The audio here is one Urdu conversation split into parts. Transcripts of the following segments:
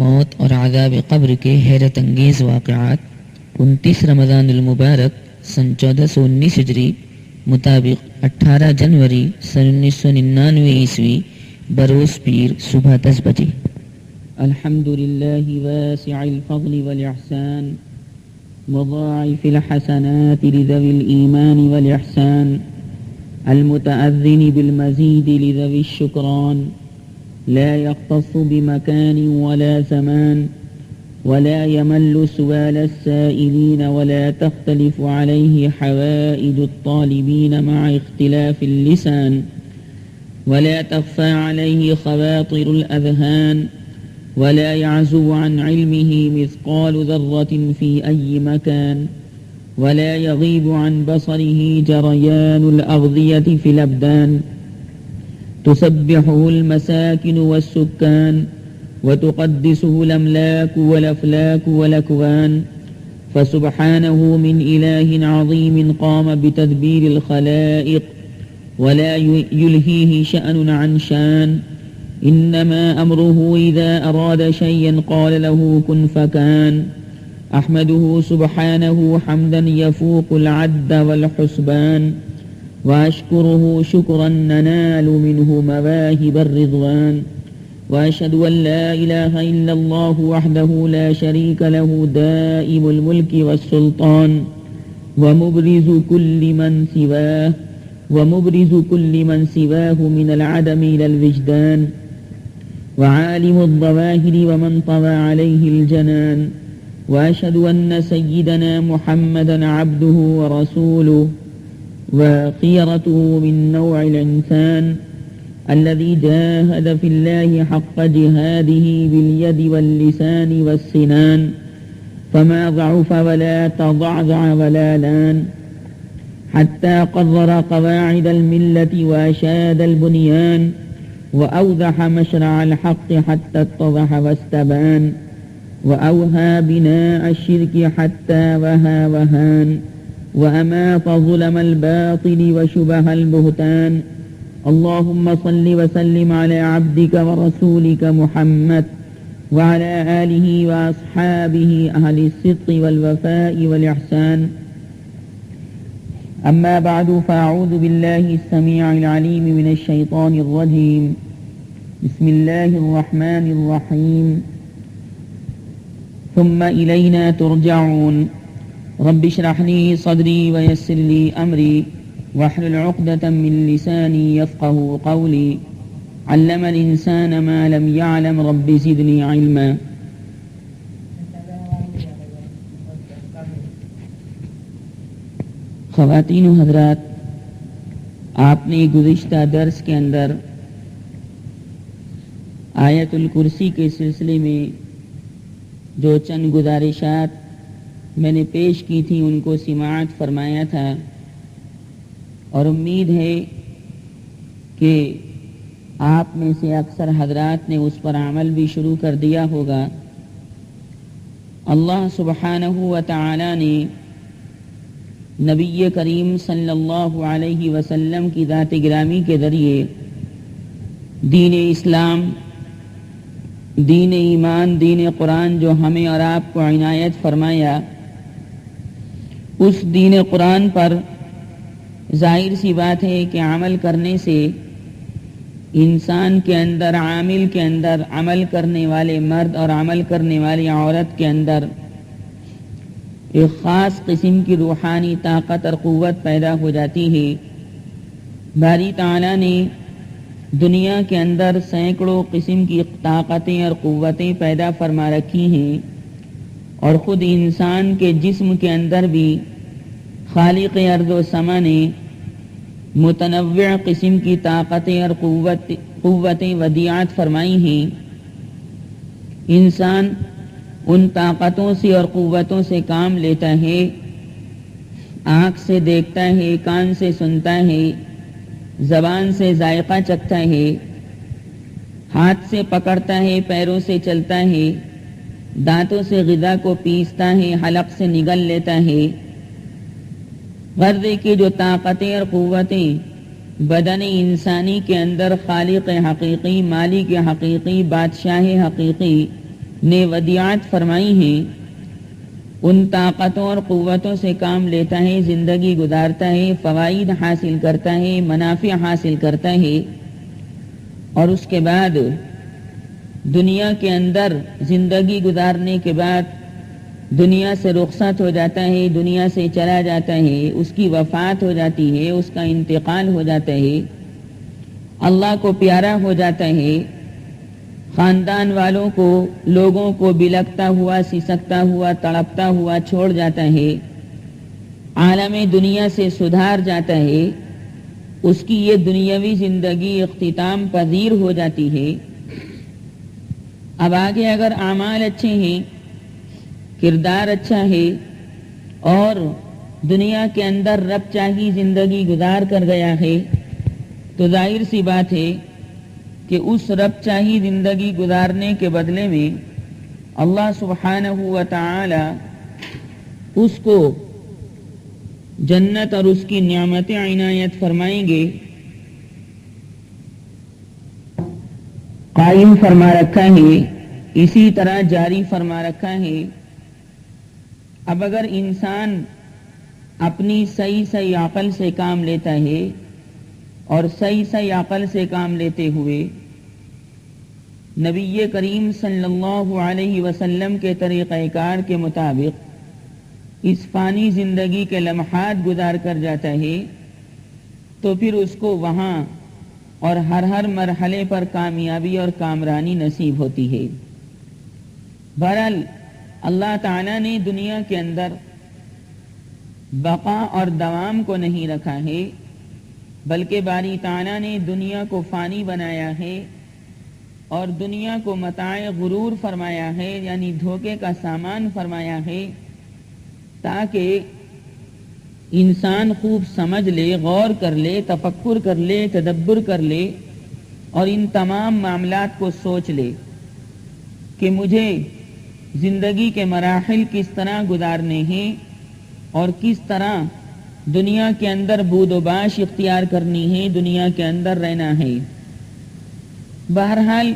موت اور عذاب قبر کے حیرت انگیز واقعات 29 رمضان المبارک سن 1419 ہجری مطابق 18 جنوری سن 1999 عیسوی بروز پیر صبح 10 بجے۔ الحمد لله واسع الفضل والإحسان مضاعف الحسنات لذوي الإيمان والإحسان المتأذن بالمزيد لذوي الشكران لا يختص بمكان ولا زمان ولا يمل سؤال السائلين ولا تختلف عليه حوائج الطالبين مع اختلاف اللسان ولا تخفى عليه خواطر الأذهان ولا يعزو عن علمه مثقال ذرة في أي مكان ولا يغيب عن بصره جريان الأغذية في الأبدان تسبحه المساكن والسكان وتقدسه الأملاك والأفلاك والأكوان فسبحانه من إله عظيم قام بتدبير الخلائق ولا يلهيه شأن عن شان إنما أمره إذا أراد شيئا قال له كن فكان أحمده سبحانه حمدا يفوق العد والحسبان وأشكره شكرا ننال منه مواهب الرضوان وأشهد أن لا إله إلا الله وحده لا شريك له دائم الملك والسلطان ومبرز كل من سواه من العدم إلى الوجدان وعالم الظواهر ومن طوى عليه الجنان وأشهد أن سيدنا محمدا عبده ورسوله وخيرته من نوع الإنسان الذي جاهد في الله حق جهاده باليد واللسان والسنان فما ضعف ولا تضعضع ولا لان حتى قرر قواعد الملة وأشاد البنيان وأوضح مشرع الحق حتى اتضح واستبان وأوهى بناء الشرك حتى وهى وهان وأماط ظلم الباطل وشبه البهتان اللهم صل وسلم على عبدك ورسولك محمد وعلى آله وأصحابه أهل الصدق والوفاء والإحسان أما بعد فأعوذ بالله السميع العليم من الشيطان الرجيم بسم الله الرحمن الرحيم ثم إلينا ترجعون رب اشرح لي صدري ويسر لي أمري واحلل عقدة من لساني يفقه قولي علم الإنسان ما لم يعلم رب زدني علما خواتین و حضرات، آپ نے گزشتہ درس کے اندر آیت الکرسی کے سلسلے میں جو چند گزارشات میں نے پیش کی تھی ان کو سماعت فرمایا تھا، اور امید ہے کہ آپ میں سے اکثر حضرات نے اس پر عمل بھی شروع کر دیا ہوگا۔ اللہ سبحانہ و تعالی نے نبی کریم صلی اللہ علیہ وسلم کی ذات گرامی کے ذریعے دین اسلام، دین ایمان، دین قرآن جو ہمیں اور آپ کو عنایت فرمایا، اس دین قرآن پر ظاہر سی بات ہے کہ عمل کرنے سے انسان کے اندر، عامل کے اندر، عمل کرنے والے مرد اور عمل کرنے والی عورت کے اندر ایک خاص قسم کی روحانی طاقت اور قوت پیدا ہو جاتی ہے۔ باری تعالیٰ نے دنیا کے اندر سینکڑوں قسم کی طاقتیں اور قوتیں پیدا فرما رکھی ہیں، اور خود انسان کے جسم کے اندر بھی خالق ارض و سما نے متنوع قسم کی طاقتیں اور قوتیں ودیعت فرمائی ہیں۔ انسان ان طاقتوں سے اور قوتوں سے کام لیتا ہے، آنکھ سے دیکھتا ہے، کان سے سنتا ہے، زبان سے ذائقہ چکھتا ہے، ہاتھ سے پکڑتا ہے، پیروں سے چلتا ہے، دانتوں سے غذا کو پیستا ہے، حلق سے نگل لیتا ہے۔ غرض کی جو طاقتیں اور قوتیں بدن انسانی کے اندر خالق حقیقی، مالک حقیقی، بادشاہ حقیقی نے ودیعت فرمائی ہیں ان طاقتوں اور قوتوں سے کام لیتا ہے، زندگی گزارتا ہے، فوائد حاصل کرتا ہے، منافع حاصل کرتا ہے، اور اس کے بعد دنیا کے اندر زندگی گزارنے کے بعد دنیا سے رخصت ہو جاتا ہے، دنیا سے چلا جاتا ہے، اس کی وفات ہو جاتی ہے، اس کا انتقال ہو جاتا ہے، اللہ کو پیارا ہو جاتا ہے، خاندان والوں کو، لوگوں کو بلکتا ہوا، سسکتا ہوا، تڑپتا ہوا چھوڑ جاتا ہے، عالم دنیا سے سدھار جاتا ہے، اس کی یہ دنیاوی زندگی اختتام پذیر ہو جاتی ہے۔ اب آگے اگر اعمال اچھے ہیں، کردار اچھا ہے، اور دنیا کے اندر رب چاہی زندگی گزار کر گیا ہے، تو ظاہر سی بات ہے کہ اس رب چاہی زندگی گزارنے کے بدلے میں اللہ سبحانہ و تعالی اس کو جنت اور اس کی نعمتیں عنایت فرمائیں گے۔ قائم فرما رکھا ہے، اسی طرح جاری فرما رکھا ہے۔ اب اگر انسان اپنی صحیح عقل سے کام لیتا ہے اور صحیح عقل سے کام لیتے ہوئے نبی کریم صلی اللہ علیہ وسلم کے طریقہ کار کے مطابق اس فانی زندگی کے لمحات گزار کر جاتا ہے، تو پھر اس کو وہاں اور ہر مرحلے پر کامیابی اور کامرانی نصیب ہوتی ہے۔ بہرحال اللہ تعالیٰ نے دنیا کے اندر بقا اور دوام کو نہیں رکھا ہے، بلکہ باری تعالیٰ نے دنیا کو فانی بنایا ہے اور دنیا کو متاع غرور فرمایا ہے، یعنی دھوکے کا سامان فرمایا ہے، تاکہ انسان خوب سمجھ لے، غور کر لے، تفکر کر لے، تدبر کر لے، اور ان تمام معاملات کو سوچ لے کہ مجھے زندگی کے مراحل کس طرح گزارنے ہیں اور کس طرح دنیا کے اندر بود و باش اختیار کرنی ہے، دنیا کے اندر رہنا ہے۔ بہرحال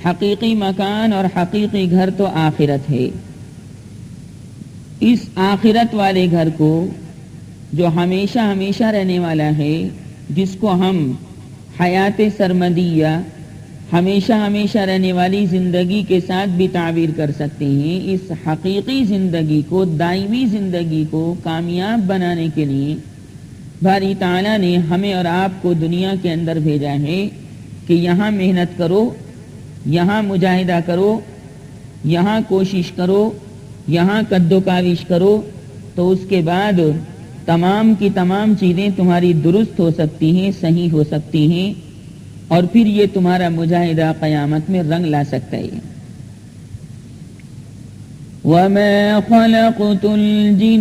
حقیقی مکان اور حقیقی گھر تو آخرت ہے۔ اس آخرت والے گھر کو جو ہمیشہ ہمیشہ رہنے والا ہے، جس کو ہم حیات سرمدیہ، ہمیشہ ہمیشہ رہنے والی زندگی کے ساتھ بھی تعبیر کر سکتے ہیں، اس حقیقی زندگی کو، دائمی زندگی کو کامیاب بنانے کے لیے باری تعالیٰ نے ہمیں اور آپ کو دنیا کے اندر بھیجا ہے کہ یہاں محنت کرو، یہاں مجاہدہ کرو، یہاں کوشش کرو، یہاں کد و کاوش کرو، تو اس کے بعد تمام کی تمام چیزیں تمہاری درست ہو سکتی ہیں، صحیح ہو سکتی ہیں، اور پھر یہ تمہارا مجاہدہ قیامت میں رنگ لا سکتا ہے۔ وَمَا خَلَقْتُ الْجِنَّ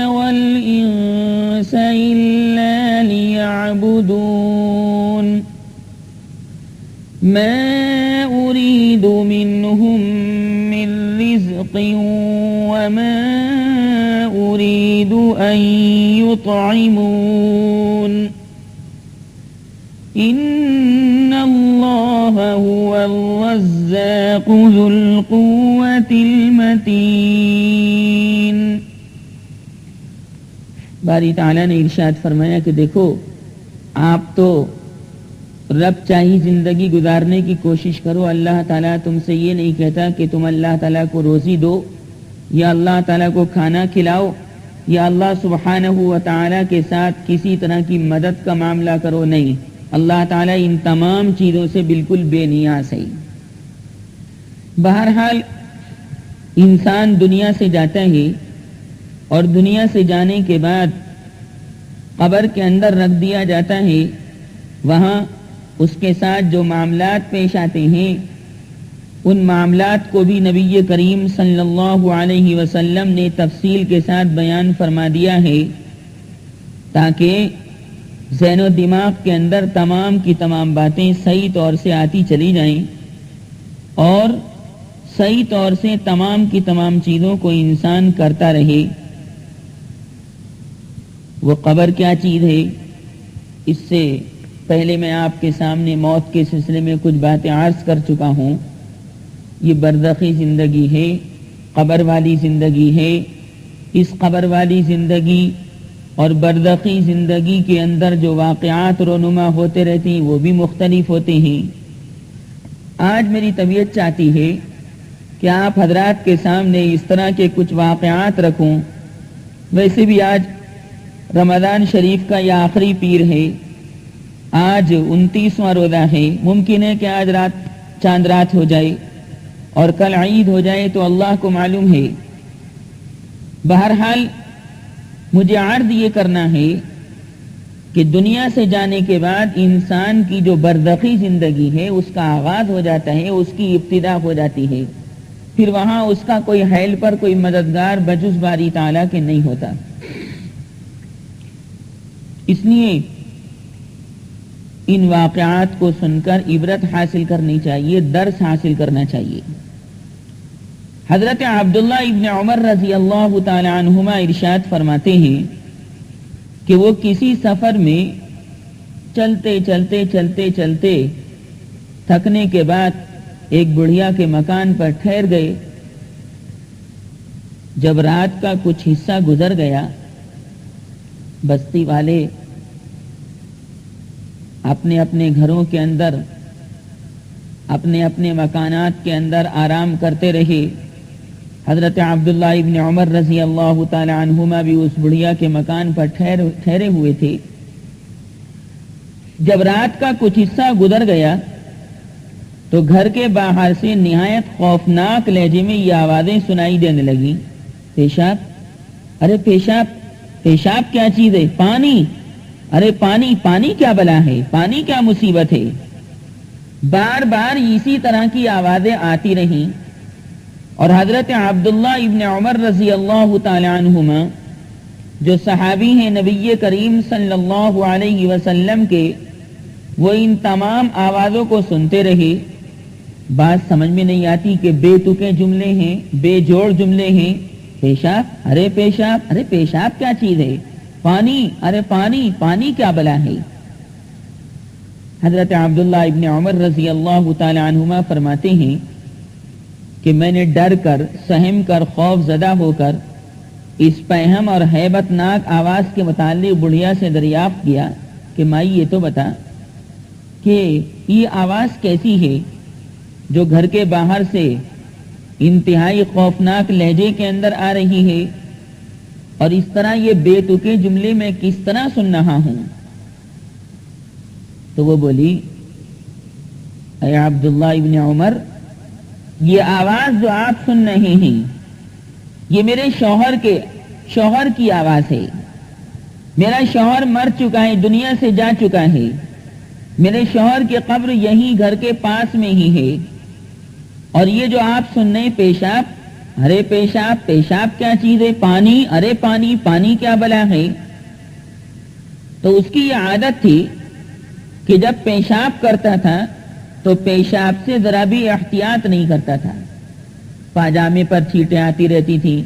وَالْإِنسَ إِلَّا لِيَعْبُدُونَ مَا أُرِيدُ مِنْهُمْ مِنْ رِزْقٍ وَمَا أُرِيدُ أَنْ يُطْعِمُونَ إِنَّ اللَّهَ هُوَ الرَّزَّاقُ ذُو الْقُوَّةِ الْمَتِينُ۔ باری تعالیٰ نے ارشاد فرمایا کہ دیکھو، آپ تو رب چاہی زندگی گزارنے کی کوشش کرو، اللہ تعالیٰ تم سے یہ نہیں کہتا کہ تم اللہ تعالیٰ کو روزی دو، یا اللہ تعالیٰ کو کھانا کھلاؤ، یا اللہ سبحانہ و تعالیٰ کے ساتھ کسی طرح کی مدد کا معاملہ کرو، نہیں، اللہ تعالیٰ ان تمام چیزوں سے بالکل بے نیاز ہے۔ بہرحال انسان دنیا سے جاتا ہے، اور دنیا سے جانے کے بعد قبر کے اندر رکھ دیا جاتا ہے، وہاں اس کے ساتھ جو معاملات پیش آتے ہیں، ان معاملات کو بھی نبی کریم صلی اللہ علیہ وسلم نے تفصیل کے ساتھ بیان فرما دیا ہے، تاکہ ذہن و دماغ کے اندر تمام کی تمام باتیں صحیح طور سے آتی چلی جائیں، اور صحیح طور سے تمام کی تمام چیزوں کو انسان کرتا رہے۔ وہ قبر کیا چیز ہے، اس سے پہلے میں آپ کے سامنے موت کے سلسلے میں کچھ باتیں عرض کر چکا ہوں. یہ برزخی زندگی ہے، قبر والی زندگی ہے. اس قبر والی زندگی اور برزخی زندگی کے اندر جو واقعات رونما ہوتے رہتے ہیں وہ بھی مختلف ہوتے ہیں. آج میری طبیعت چاہتی ہے کہ آپ حضرات کے سامنے اس طرح کے کچھ واقعات رکھوں. ویسے بھی آج رمضان شریف کا یہ آخری پیر ہے. آج 29واں روزہ ہے. ممکن ہے کہ آج رات چاند رات ہو جائے اور کل عید ہو جائے تو اللہ کو معلوم ہے. بہرحال مجھے عرض یہ کرنا ہے کہ دنیا سے جانے کے بعد انسان کی جو برزخی زندگی ہے اس کا آغاز ہو جاتا ہے، اس کی ابتدا ہو جاتی ہے. پھر وہاں اس کا کوئی حیل پر کوئی مددگار بجز باری تعالیٰ کے نہیں ہوتا. اس لیے ان واقعات کو سن کر عبرت حاصل کرنی چاہیے، درس حاصل کرنا چاہیے. حضرت عبداللہ ابن عمر رضی اللہ تعالی عنہما ارشاد فرماتے ہیں کہ وہ کسی سفر میں چلتے چلتے چلتے چلتے تھکنے کے بعد ایک بڑھیا کے مکان پر ٹھہر گئے. جب رات کا کچھ حصہ گزر گیا، بستی والے اپنے اپنے گھروں کے اندر، اپنے اپنے مکانات کے اندر آرام کرتے رہے. حضرت عبداللہ ابن عمر رضی اللہ تعالی عنہما بھی اس بڑھیا کے مکان پر ٹھہرے ہوئے تھے. جب رات کا کچھ حصہ گزر گیا تو گھر کے باہر سے نہایت خوفناک لہجے میں یہ آوازیں سنائی دینے لگیں. پیشاب، ارے پیشاب، پیشاب کیا چیز ہے؟ پانی، ارے پانی، پانی کیا بلا ہے؟ پانی کیا مصیبت ہے؟ بار بار اسی طرح کی آوازیں آتی رہیں اور حضرت عبداللہ ابن عمر رضی اللہ تعالی عنہما جو صحابی ہیں نبی کریم صلی اللہ علیہ وسلم کے، وہ ان تمام آوازوں کو سنتے رہے. بات سمجھ میں نہیں آتی کہ بے تکے جملے ہیں، بے جوڑ جملے ہیں. پیشاب، ارے پیشاب، ارے پیشاب کیا چیز ہے؟ پانی، ارے پانی، پانی کیا بلا ہے؟ حضرت عبداللہ ابن عمر رضی اللہ تعالی عنہما فرماتے ہیں کہ میں نے ڈر کر، سہم کر، خوف زدہ ہو کر اس پہم اور ہیبت ناک آواز کے متعلق بڑھیا سے دریافت کیا کہ مائی یہ تو بتا کہ یہ آواز کیسی ہے جو گھر کے باہر سے انتہائی خوفناک لہجے کے اندر آ رہی ہے، اور اس طرح یہ بے تکے جملے میں کس طرح سن رہا ہوں؟ تو وہ بولی، اے عبداللہ ابن عمر، یہ آواز جو آپ سن رہے ہیں یہ میرے شوہر کی آواز ہے. میرا شوہر مر چکا ہے، دنیا سے جا چکا ہے. میرے شوہر کی قبر یہیں گھر کے پاس میں ہی ہے. اور یہ جو آپ سن رہے پیشاب، ارے پیشاب، پیشاب کیا چیز ہے؟ پانی، ارے پانی، پانی کیا بلا ہے؟ تو اس کی یہ عادت تھی کہ جب پیشاب کرتا تھا تو پیشاب سے ذرا بھی احتیاط نہیں کرتا تھا. پاجامے پر چھینٹیں آتی رہتی تھی،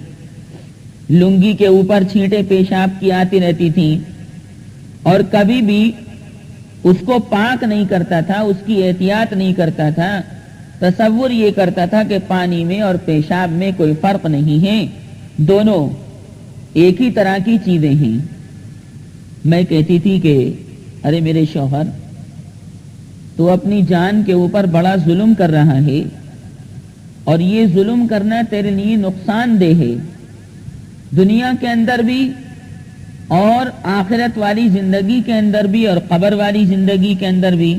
لنگی کے اوپر چھینٹیں پیشاب کی آتی رہتی تھیں، اور کبھی بھی اس کو پاک نہیں کرتا تھا، اس کی احتیاط نہیں کرتا تھا. تصور یہ کرتا تھا کہ پانی میں اور پیشاب میں کوئی فرق نہیں ہے، دونوں ایک ہی طرح کی چیزیں ہیں. میں کہتی تھی کہ ارے میرے شوہر، تو اپنی جان کے اوپر بڑا ظلم کر رہا ہے، اور یہ ظلم کرنا تیرے لیے نقصان دہ ہے، دنیا کے اندر بھی اور آخرت والی زندگی کے اندر بھی اور قبر والی زندگی کے اندر بھی.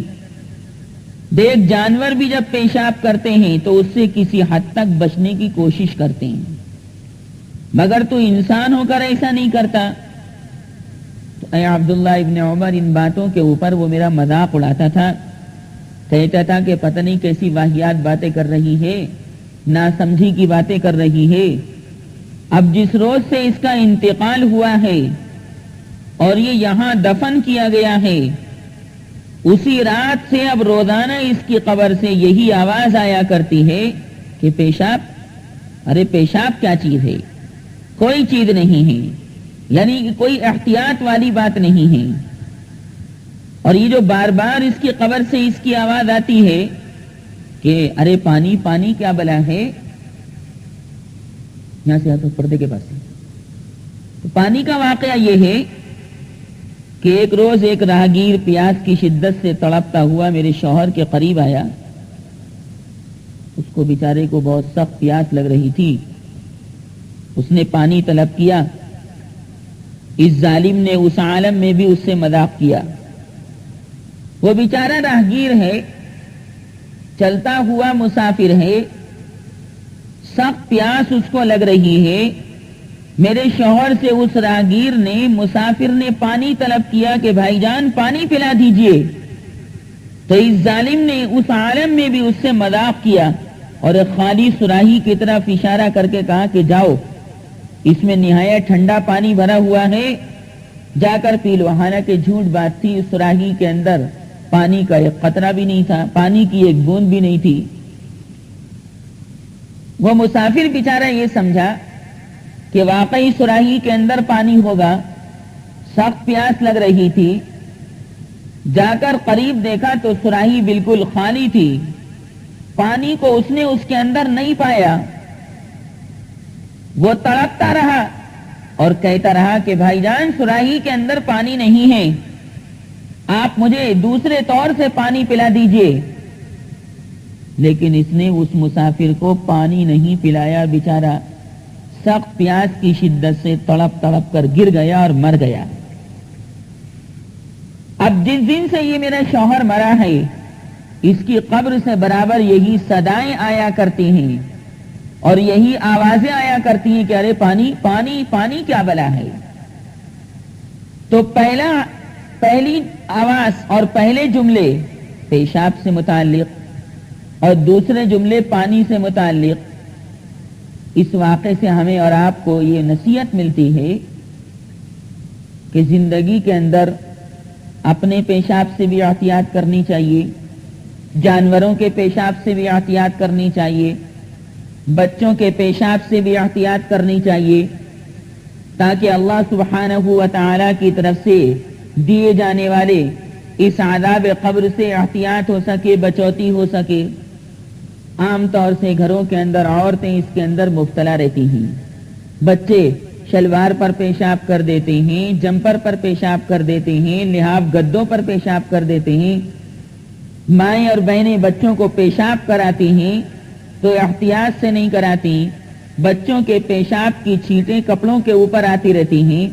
دیکھ، جانور بھی جب پیشاب کرتے ہیں تو اس سے کسی حد تک بچنے کی کوشش کرتے ہیں، مگر تو انسان ہو کر ایسا نہیں کرتا. تو اے عبداللہ ابن عمر، ان باتوں کے اوپر وہ میرا مذاق اڑاتا تھا، کہتا تھا کہ پتہ نہیں کیسی واہیات باتیں کر رہی ہے، ناسمجھی کی باتیں کر رہی ہے. اب جس روز سے اس کا انتقال ہوا ہے اور یہ یہاں دفن کیا گیا ہے، اسی رات سے اب روزانہ اس کی قبر سے یہی آواز آیا کرتی ہے کہ پیشاب، ارے پیشاب کیا چیز ہے؟ کوئی چیز نہیں ہے، یعنی کوئی احتیاط والی بات نہیں ہے. اور یہ جو بار بار اس کی قبر سے اس کی آواز آتی ہے کہ ارے پانی پانی کیا بلا ہے، یہاں سے آتا پردے کے پاس سے، تو پانی کا واقعہ یہ ہے کہ ایک روز ایک راہگیر پیاس کی شدت سے تڑپتا ہوا میرے شوہر کے قریب آیا. اس کو بیچارے کو بہت سخت پیاس لگ رہی تھی. اس نے پانی طلب کیا. اس ظالم نے اس عالم میں بھی اس سے مذاق کیا. وہ بیچارہ راہگیر ہے، چلتا ہوا مسافر ہے، سخت پیاس اس کو لگ رہی ہے. میرے شوہر سے اس راہگیر نے، مسافر نے پانی طلب کیا کہ بھائی جان پانی پلا دیجئے. تو اس ظالم نے اس عالم میں بھی اس سے مذاق کیا اور ایک خالی سراہی کی طرف اشارہ کر کے کہا کہ جاؤ، اس میں نہایت ٹھنڈا پانی بھرا ہوا ہے، جا کر پی لو. حالانکہ جھوٹ بات تھی، اس سراہی کے اندر پانی کا ایک قطرہ بھی نہیں تھا، پانی کی ایک بوند بھی نہیں تھی. وہ مسافر بیچارہ یہ سمجھا کہ واقعی سراہی کے اندر پانی ہوگا. سخت پیاس لگ رہی تھی. جا کر قریب دیکھا تو سراہی بالکل خالی تھی. پانی کو اس نے اس کے اندر نہیں پایا. وہ تڑپتا رہا اور کہتا رہا کہ بھائی جان سراہی کے اندر پانی نہیں ہے، آپ مجھے دوسرے طور سے پانی پلا دیجئے. لیکن اس نے اس مسافر کو پانی نہیں پلایا. بیچارہ سخت پیاس کی شدت سے تڑپ تڑپ کر گر گیا اور مر گیا. اب جس دن سے یہ میرا شوہر مرا ہے، اس کی قبر سے برابر یہی صدائیں آیا کرتی ہیں اور یہی آوازیں آیا کرتی ہیں کہ ارے پانی پانی پانی کیا بلا ہے. تو پہلی آواز اور پہلے جملے پیشاب سے متعلق اور دوسرے جملے پانی سے متعلق. اس واقعے سے ہمیں اور آپ کو یہ نصیحت ملتی ہے کہ زندگی کے اندر اپنے پیشاب سے بھی احتیاط کرنی چاہیے، جانوروں کے پیشاب سے بھی احتیاط کرنی چاہیے، بچوں کے پیشاب سے بھی احتیاط کرنی چاہیے، تاکہ اللہ سبحانہ و تعالی کی طرف سے دیے جانے والے اس عذاب قبر سے احتیاط ہو سکے، بچوتی ہو سکے. عام طور سے گھروں کے اندر عورتیں اس کے اندر مبتلا رہتی ہیں. بچے شلوار پر پیشاب کر دیتے ہیں، جمپر پر پیشاب کر دیتے ہیں، لحاف گدوں پر پیشاب کر دیتے ہیں. مائیں اور بہنیں بچوں کو پیشاب کراتی ہیں تو احتیاط سے نہیں کراتی. بچوں کے پیشاب کی چھینٹیں کپڑوں کے اوپر آتی رہتی ہیں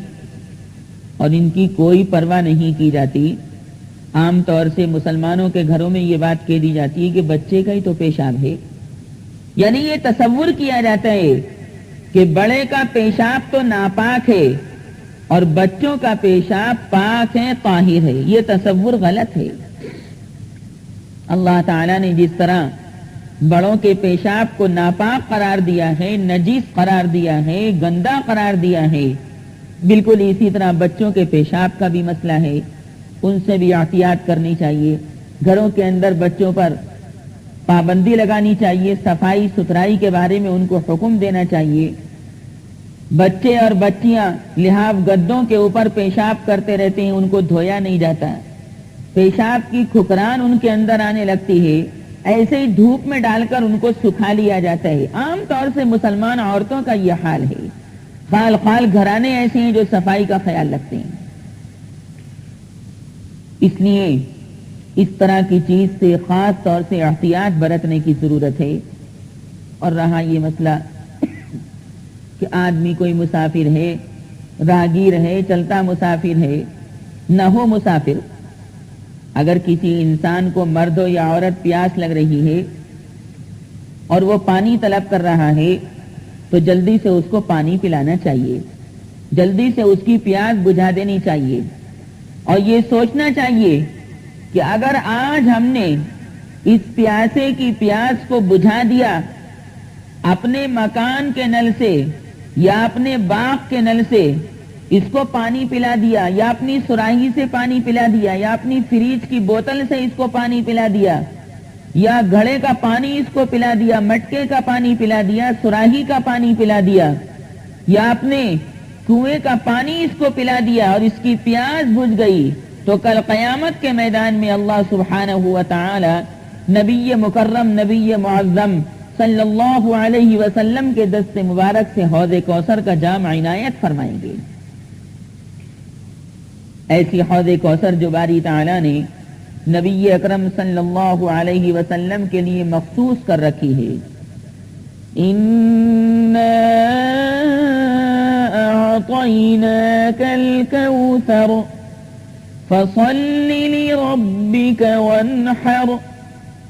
اور ان کی کوئی پرواہ نہیں کی جاتی. عام طور سے مسلمانوں کے گھروں میں یہ بات کہہ دی جاتی ہے کہ بچے کا ہی تو پیشاب ہے. یعنی یہ تصور کیا جاتا ہے کہ بڑے کا پیشاب تو ناپاک ہے اور بچوں کا پیشاب پاک ہے، طاہر ہے. یہ تصور غلط ہے. اللہ تعالیٰ نے جس طرح بڑوں کے پیشاب کو ناپاک قرار دیا ہے، نجیس قرار دیا ہے، گندا قرار دیا ہے، بالکل اسی طرح بچوں کے پیشاب کا بھی مسئلہ ہے. ان سے بھی احتیاط کرنی چاہیے. گھروں کے اندر بچوں پر پابندی لگانی چاہیے، صفائی ستھرائی کے بارے میں ان کو حکم دینا چاہیے. بچے اور بچیاں لحاف گدوں کے اوپر پیشاب کرتے رہتے ہیں، ان کو دھویا نہیں جاتا. پیشاب کی کھکران ان کے اندر آنے لگتی ہے، ایسے ہی دھوپ میں ڈال کر ان کو سکھا لیا جاتا ہے. عام طور سے مسلمان عورتوں کا یہ حال ہے. خال خال گھرانے ایسے ہیں جو صفائی کا خیال رکھتے ہیں. اس لیے اس طرح کی چیز سے خاص طور سے احتیاط برتنے کی ضرورت ہے. اور رہا یہ مسئلہ کہ آدمی کوئی مسافر ہے، راہگیر ہے، چلتا مسافر ہے، نہ ہو مسافر، اگر کسی انسان کو مرد ہو یا عورت پیاس لگ رہی ہے اور وہ پانی طلب کر رہا ہے تو جلدی سے اس کو پانی پلانا چاہیے، جلدی سے اس کی پیاس بجھا دینی چاہیے. اور یہ سوچنا چاہیے کہ اگر آج ہم نے اس پیاسے کی پیاس کو بجھا دیا اپنے مکان کے نل سے یا اپنے باغ کے نل سے، اس کو پانی پلا دیا یا اپنی سراہی سے پانی پلا دیا یا اپنی فریج کی بوتل سے اس کو پانی پلا دیا یا گھڑے کا پانی اس کو پلا دیا، مٹکے کا پانی پلا دیا، سراہی کا پانی پلا دیا یا اپنے کنویں کا پانی اس کو پلا دیا اور اس کی پیاس بجھ گئی، تو کل قیامت کے میدان میں اللہ سبحانہ و تعالی نبی مکرم نبی معظم صلی اللہ علیہ وسلم کے دست مبارک سے حوض کوثر کا جام عنایت فرمائیں گے. ایسی حوض کوثر جو باری تعالی نے نبی اکرم صلی اللہ علیہ وسلم کے لیے مخصوص کر رکھی ہے. اِنَّا أَعْطَيْنَاكَ الْكَوْثَرَ فَصَلِّ لِرَبِّكَ وَانْحَرْ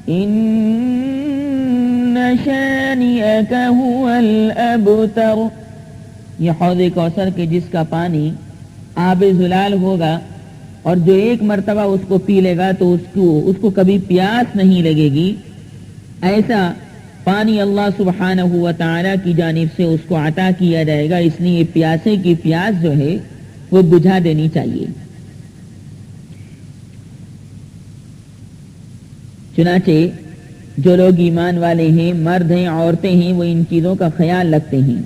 إِنَّ شَانِئَكَ هُوَ الْأَبْتَرُ. یہ حوض کوثر کے جس کا پانی آب زلال ہوگا اور جو ایک مرتبہ اس کو پی لے گا تو اس کو کبھی پیاس نہیں لگے گی، ایسا پانی اللہ سبحانہ و تعالی کی جانب سے اس کو عطا کیا جائے گا. اس لیے پیاسے کی پیاس جو ہے وہ بجھا دینی چاہیے. چنانچہ جو لوگ ایمان والے ہیں، مرد ہیں، عورتیں ہیں، وہ ان چیزوں کا خیال رکھتے ہیں.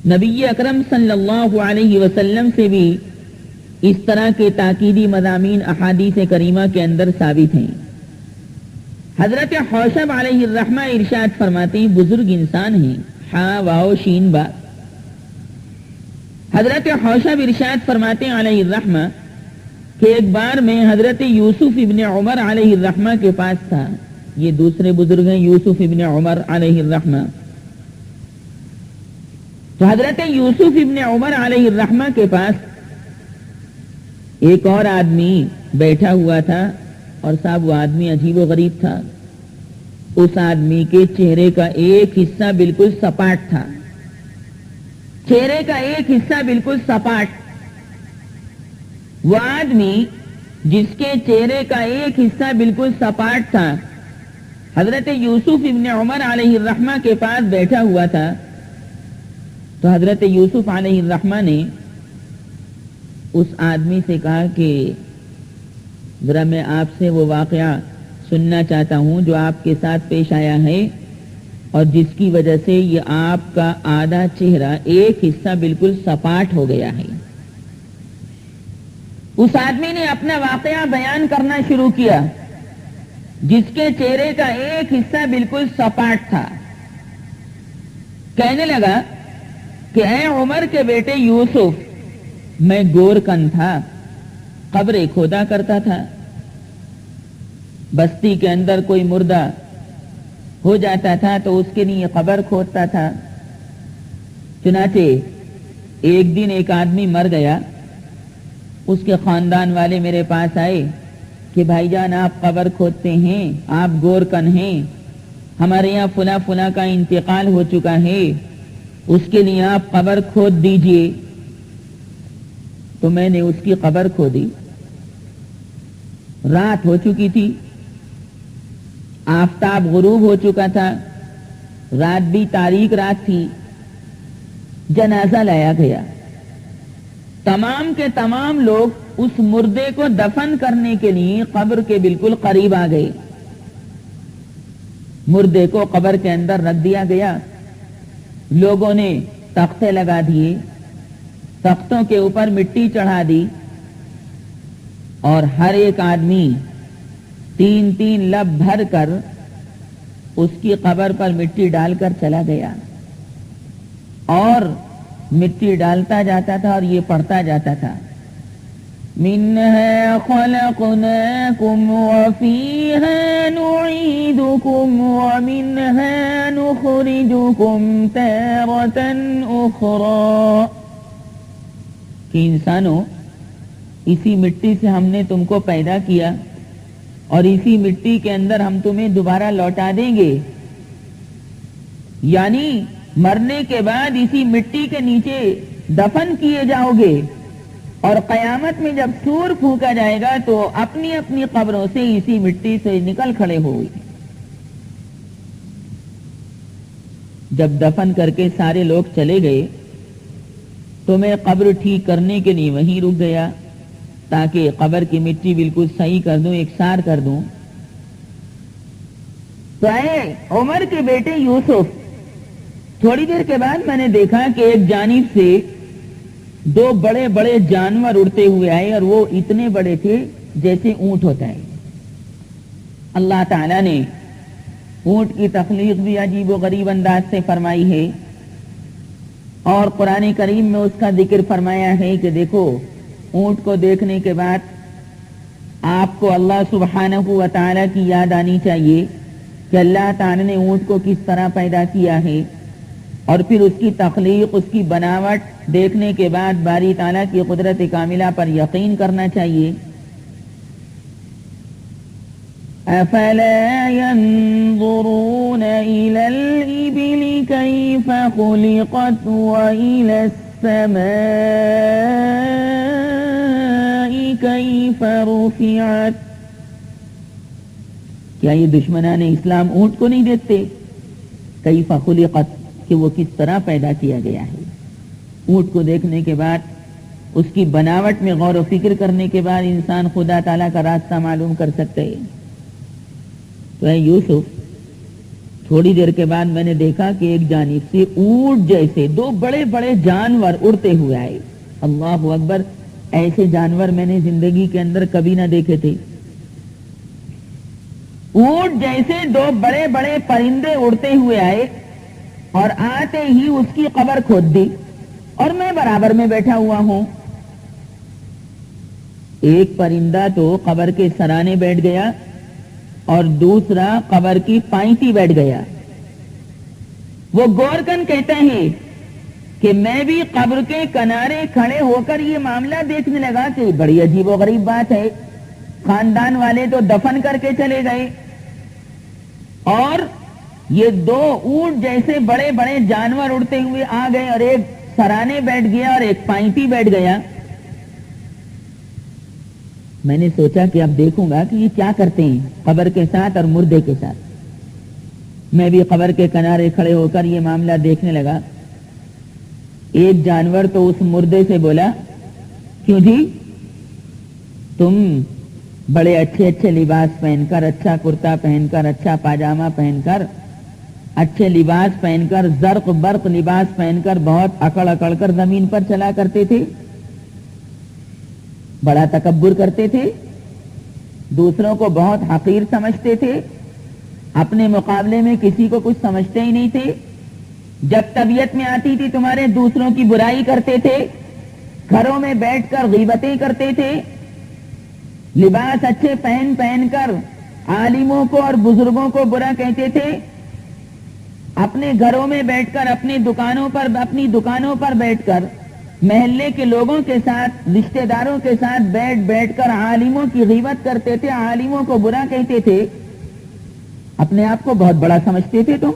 نبی اکرم صلی اللہ علیہ وسلم سے بھی اس طرح کے تاکیدی مضامین احادیث کریمہ کے اندر ثابت ہیں. حضرت حوشب علیہ الرحمہ ارشاد فرماتے ہیں، بزرگ انسان ہیں، ہاں واو شین با. حضرت حوشب ارشاد فرماتے ہیں علیہ الرحمہ کہ ایک بار میں حضرت یوسف ابن عمر علیہ الرحمہ کے پاس تھا. یہ دوسرے بزرگ ہیں یوسف ابن عمر علیہ الرحمہ. تو حضرت یوسف ابن عمر علیہ الرحمہ کے پاس ایک اور آدمی بیٹھا ہوا تھا، اور صاحب وہ آدمی عجیب و غریب تھا. اس آدمی کے چہرے کا ایک حصہ بالکل سپاٹ تھا، چہرے کا ایک حصہ بالکل سپاٹ. وہ آدمی جس کے چہرے کا ایک حصہ بالکل سپاٹ تھا حضرت یوسف ابن عمر علیہ الرحمہ کے پاس بیٹھا ہوا تھا. تو حضرت یوسف علیہ الرحمہ نے اس آدمی سے کہا کہ ذرا میں آپ سے وہ واقعہ سننا چاہتا ہوں جو آپ کے ساتھ پیش آیا ہے اور جس کی وجہ سے یہ آپ کا آدھا چہرہ ایک حصہ بالکل سپاٹ ہو گیا ہے. اس آدمی نے اپنا واقعہ بیان کرنا شروع کیا جس کے چہرے کا ایک حصہ بالکل سپاٹ تھا. کہنے لگا کہ اے عمر کے بیٹے یوسف، میں گورکن تھا، قبریں کھودا کرتا تھا. بستی کے اندر کوئی مردہ ہو جاتا تھا تو اس کے لیے قبر کھودتا تھا. چنانچہ ایک دن ایک آدمی مر گیا. اس کے خاندان والے میرے پاس آئے کہ بھائی جان آپ قبر کھودتے ہیں، آپ گورکن ہیں، ہمارے یہاں فلاں فلاں کا انتقال ہو چکا ہے، اس کے لیے آپ قبر کھود دیجئے. تو میں نے اس کی قبر کھودی. رات ہو چکی تھی، آفتاب غروب ہو چکا تھا، رات بھی تاریک رات تھی. جنازہ لایا گیا. تمام کے تمام لوگ اس مردے کو دفن کرنے کے لیے قبر کے بالکل قریب آ گئے. مردے کو قبر کے اندر رکھ دیا گیا. لوگوں نے تختے لگا دیے، تختوں کے اوپر مٹی چڑھا دی، اور ہر ایک آدمی 3 لب بھر کر اس کی قبر پر مٹی ڈال کر چلا گیا. اور مٹی ڈالتا جاتا تھا اور یہ پڑھتا جاتا تھا، منها خلقناكم وفيها نعيدكم ومنها نخرجكم تارة أخرى. کہ انسانوں، اسی مٹی سے ہم نے تم کو پیدا کیا اور اسی مٹی کے اندر ہم تمہیں دوبارہ لوٹا دیں گے. یعنی مرنے کے بعد اسی مٹی کے نیچے دفن کیے جاؤ گے، اور قیامت میں جب سور پھونکا جائے گا تو اپنی اپنی قبروں سے اسی مٹی سے نکل کھڑے ہوئے. جب دفن کر کے سارے لوگ چلے گئے تو میں قبر ٹھیک کرنے کے لیے وہیں رک گیا تاکہ قبر کی مٹی بالکل صحیح کر دوں، یکساں کر دوں. تو اے عمر کے بیٹے یوسف، تھوڑی دیر کے بعد میں نے دیکھا کہ ایک جانب سے دو بڑے بڑے جانور اڑتے ہوئے آئے اور وہ اتنے بڑے تھے جیسے اونٹ ہوتا ہے. اللہ تعالیٰ نے اونٹ کی تخلیق بھی عجیب و غریب انداز سے فرمائی ہے اور قرآن کریم میں اس کا ذکر فرمایا ہے کہ دیکھو اونٹ کو دیکھنے کے بعد آپ کو اللہ سبحانہ و تعالیٰ کی یاد آنی چاہیے کہ اللہ تعالیٰ نے اونٹ کو کس طرح پیدا کیا ہے، اور پھر اس کی تخلیق، اس کی بناوٹ دیکھنے کے بعد باری تعالیٰ کی قدرت کاملہ پر یقین کرنا چاہیے. افلا ينظرون الى الابل كيف خلقت والى السماء كيف رفعت. کیا یہ دشمنان اسلام اونٹ کو نہیں دیکھتے؟ کیف خلقت، کہ وہ کس طرح پیدا کیا گیا ہے. اونٹ کو دیکھنے کے بعد، اس کی بناوٹ میں غور و فکر کرنے کے بعد انسان خدا تعالیٰ کا راستہ معلوم کر سکتے ہیں. تو اے یوسف، تھوڑی دیر کے بعد میں نے دیکھا کہ ایک جانب سے اونٹ جیسے دو بڑے بڑے جانور اڑتے ہوئے آئے. اللہ اکبر، ایسے جانور میں نے زندگی کے اندر کبھی نہ دیکھے تھے. اونٹ جیسے دو بڑے بڑے پرندے اڑتے ہوئے آئے اور آتے ہی اس کی قبر کھود دی اور میں برابر میں بیٹھا ہوا ہوں. ایک پرندہ تو قبر کے سرانے بیٹھ گیا اور دوسرا قبر کی پائنٹی بیٹھ گیا. وہ گورکن کہتا ہے کہ میں بھی قبر کے کنارے کھڑے ہو کر یہ معاملہ دیکھنے لگا کہ بڑی عجیب و غریب بات ہے. خاندان والے تو دفن کر کے چلے گئے اور یہ دو اونٹ جیسے بڑے بڑے جانور اڑتے ہوئے آ گئے اور ایک سرانے بیٹھ گیا اور ایک پائنٹی بیٹھ گیا. میں نے سوچا کہ اب دیکھوں گا کہ یہ کیا کرتے ہیں قبر کے ساتھ اور مردے کے ساتھ. میں بھی قبر کے کنارے کھڑے ہو کر یہ معاملہ دیکھنے لگا. ایک جانور تو اس مردے سے بولا، کیوں جی، تم بڑے اچھے اچھے لباس پہن کر، اچھا کرتا پہن کر، اچھا پاجامہ پہن کر، اچھے لباس پہن کر، زرق برق لباس پہن کر بہت اکڑ اکڑ کر زمین پر چلا کرتے تھے، بڑا تکبر کرتے تھے، دوسروں کو بہت حقیر سمجھتے تھے، اپنے مقابلے میں کسی کو کچھ سمجھتے ہی نہیں تھے. جب طبیعت میں آتی تھی تمہارے دوسروں کی برائی کرتے تھے، گھروں میں بیٹھ کر غیبتیں کرتے تھے، لباس اچھے پہن پہن کر عالموں کو اور بزرگوں کو برا کہتے تھے، اپنے گھروں میں بیٹھ کر اپنی دکانوں پر بیٹھ کر محلے کے لوگوں کے ساتھ، رشتہ داروں کے ساتھ بیٹھ کر عالموں کی غیبت کرتے تھے، عالموں کو برا کہتے تھے، اپنے آپ کو بہت بڑا سمجھتے تھے تم.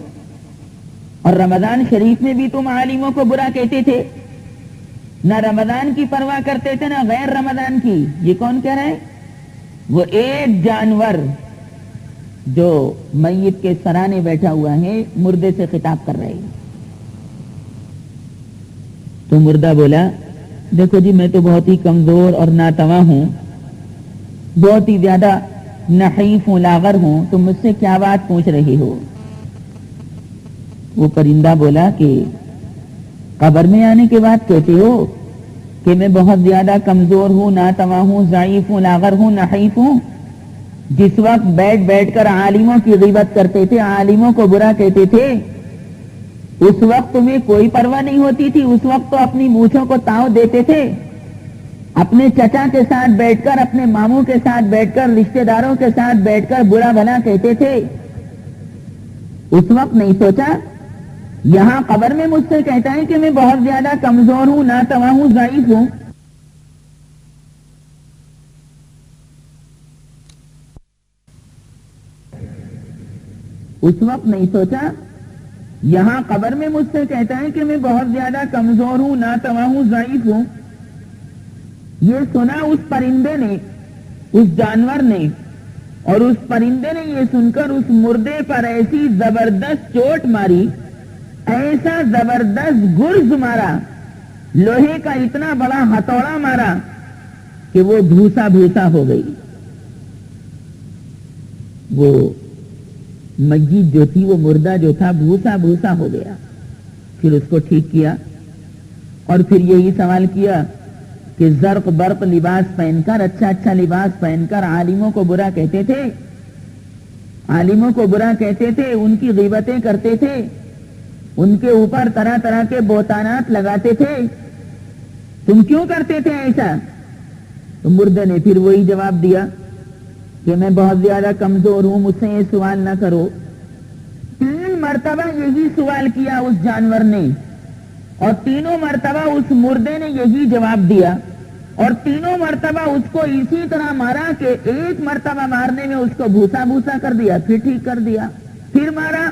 اور رمضان شریف میں بھی تم عالموں کو برا کہتے تھے، نہ رمضان کی پرواہ کرتے تھے نہ غیر رمضان کی. یہ کون کہہ رہا ہے؟ وہ ایک جانور جو میت کے سرانے بیٹھا ہوا ہے، مردے سے خطاب کر رہے ہیں. تو مردہ بولا، دیکھو جی میں تو بہت ہی کمزور اور ناتواں ہوں، بہت ہی زیادہ نحیف ہوں، لاغر ہوں، تم مجھ سے کیا بات پوچھ رہی ہو؟ وہ پرندہ بولا کہ قبر میں آنے کے بعد کہتے ہو کہ میں بہت زیادہ کمزور ہوں، ناتواں ہوں، ضعیف ہوں، لاغر ہوں، نحیف ہوں. جس وقت بیٹھ کر عالموں کی غیبت کرتے تھے، عالموں کو برا کہتے تھے، اس وقت تمہیں کوئی پرواہ نہیں ہوتی تھی. اس وقت تو اپنی مونچھوں کو تاؤ دیتے تھے، اپنے چچا کے ساتھ بیٹھ کر، اپنے ماموں کے ساتھ بیٹھ کر، رشتہ داروں کے ساتھ بیٹھ کر برا بھلا کہتے تھے. اس وقت نہیں سوچا یہاں قبر میں مجھ سے کہتا ہے کہ میں بہت زیادہ کمزور ہوں، ناتواں ہوں، ضعیف ہوں. اس وقت نہیں سوچا یہاں قبر میں مجھ سے کہتا ہے کہ میں بہت زیادہ کمزور ہوں، ناتواں ہوں، ضعیف ہوں. یہ سنا اس پرندے نے، اس جانور نے، اور اس پرندے نے یہ سن کر اس مردے پر ایسی زبردست چوٹ ماری، ایسا زبردست گرز مارا، لوہے کا اتنا بڑا ہتھوڑا مارا کہ وہ بھوسا بھوسا ہو گئی. وہ میت جو تھی، وہ مردہ جو تھا، بھوسا بھوسا ہو گیا. پھر اس کو ٹھیک کیا اور پھر یہی سوال کیا کہ زرق برق لباس پہن کر، اچھا اچھا لباس پہن کر عالموں کو برا کہتے تھے، عالموں کو برا کہتے تھے، ان کی غیبتیں کرتے تھے، ان کے اوپر طرح طرح کے بہتانات لگاتے تھے، تم کیوں کرتے تھے ایسا؟ تو مردے نے پھر وہی جواب دیا کہ میں بہت زیادہ کمزور ہوں، مجھ سے یہ سوال نہ کرو۔ 3 مرتبہ یہی سوال کیا اس جانور نے، اور تینوں مرتبہ اس مردے نے یہی جواب دیا، اور تینوں مرتبہ اس کو اسی طرح مارا کہ ایک مرتبہ مارنے میں اس کو بھوسا بھوسا کر دیا، پھر ٹھیک کر دیا، پھر مارا،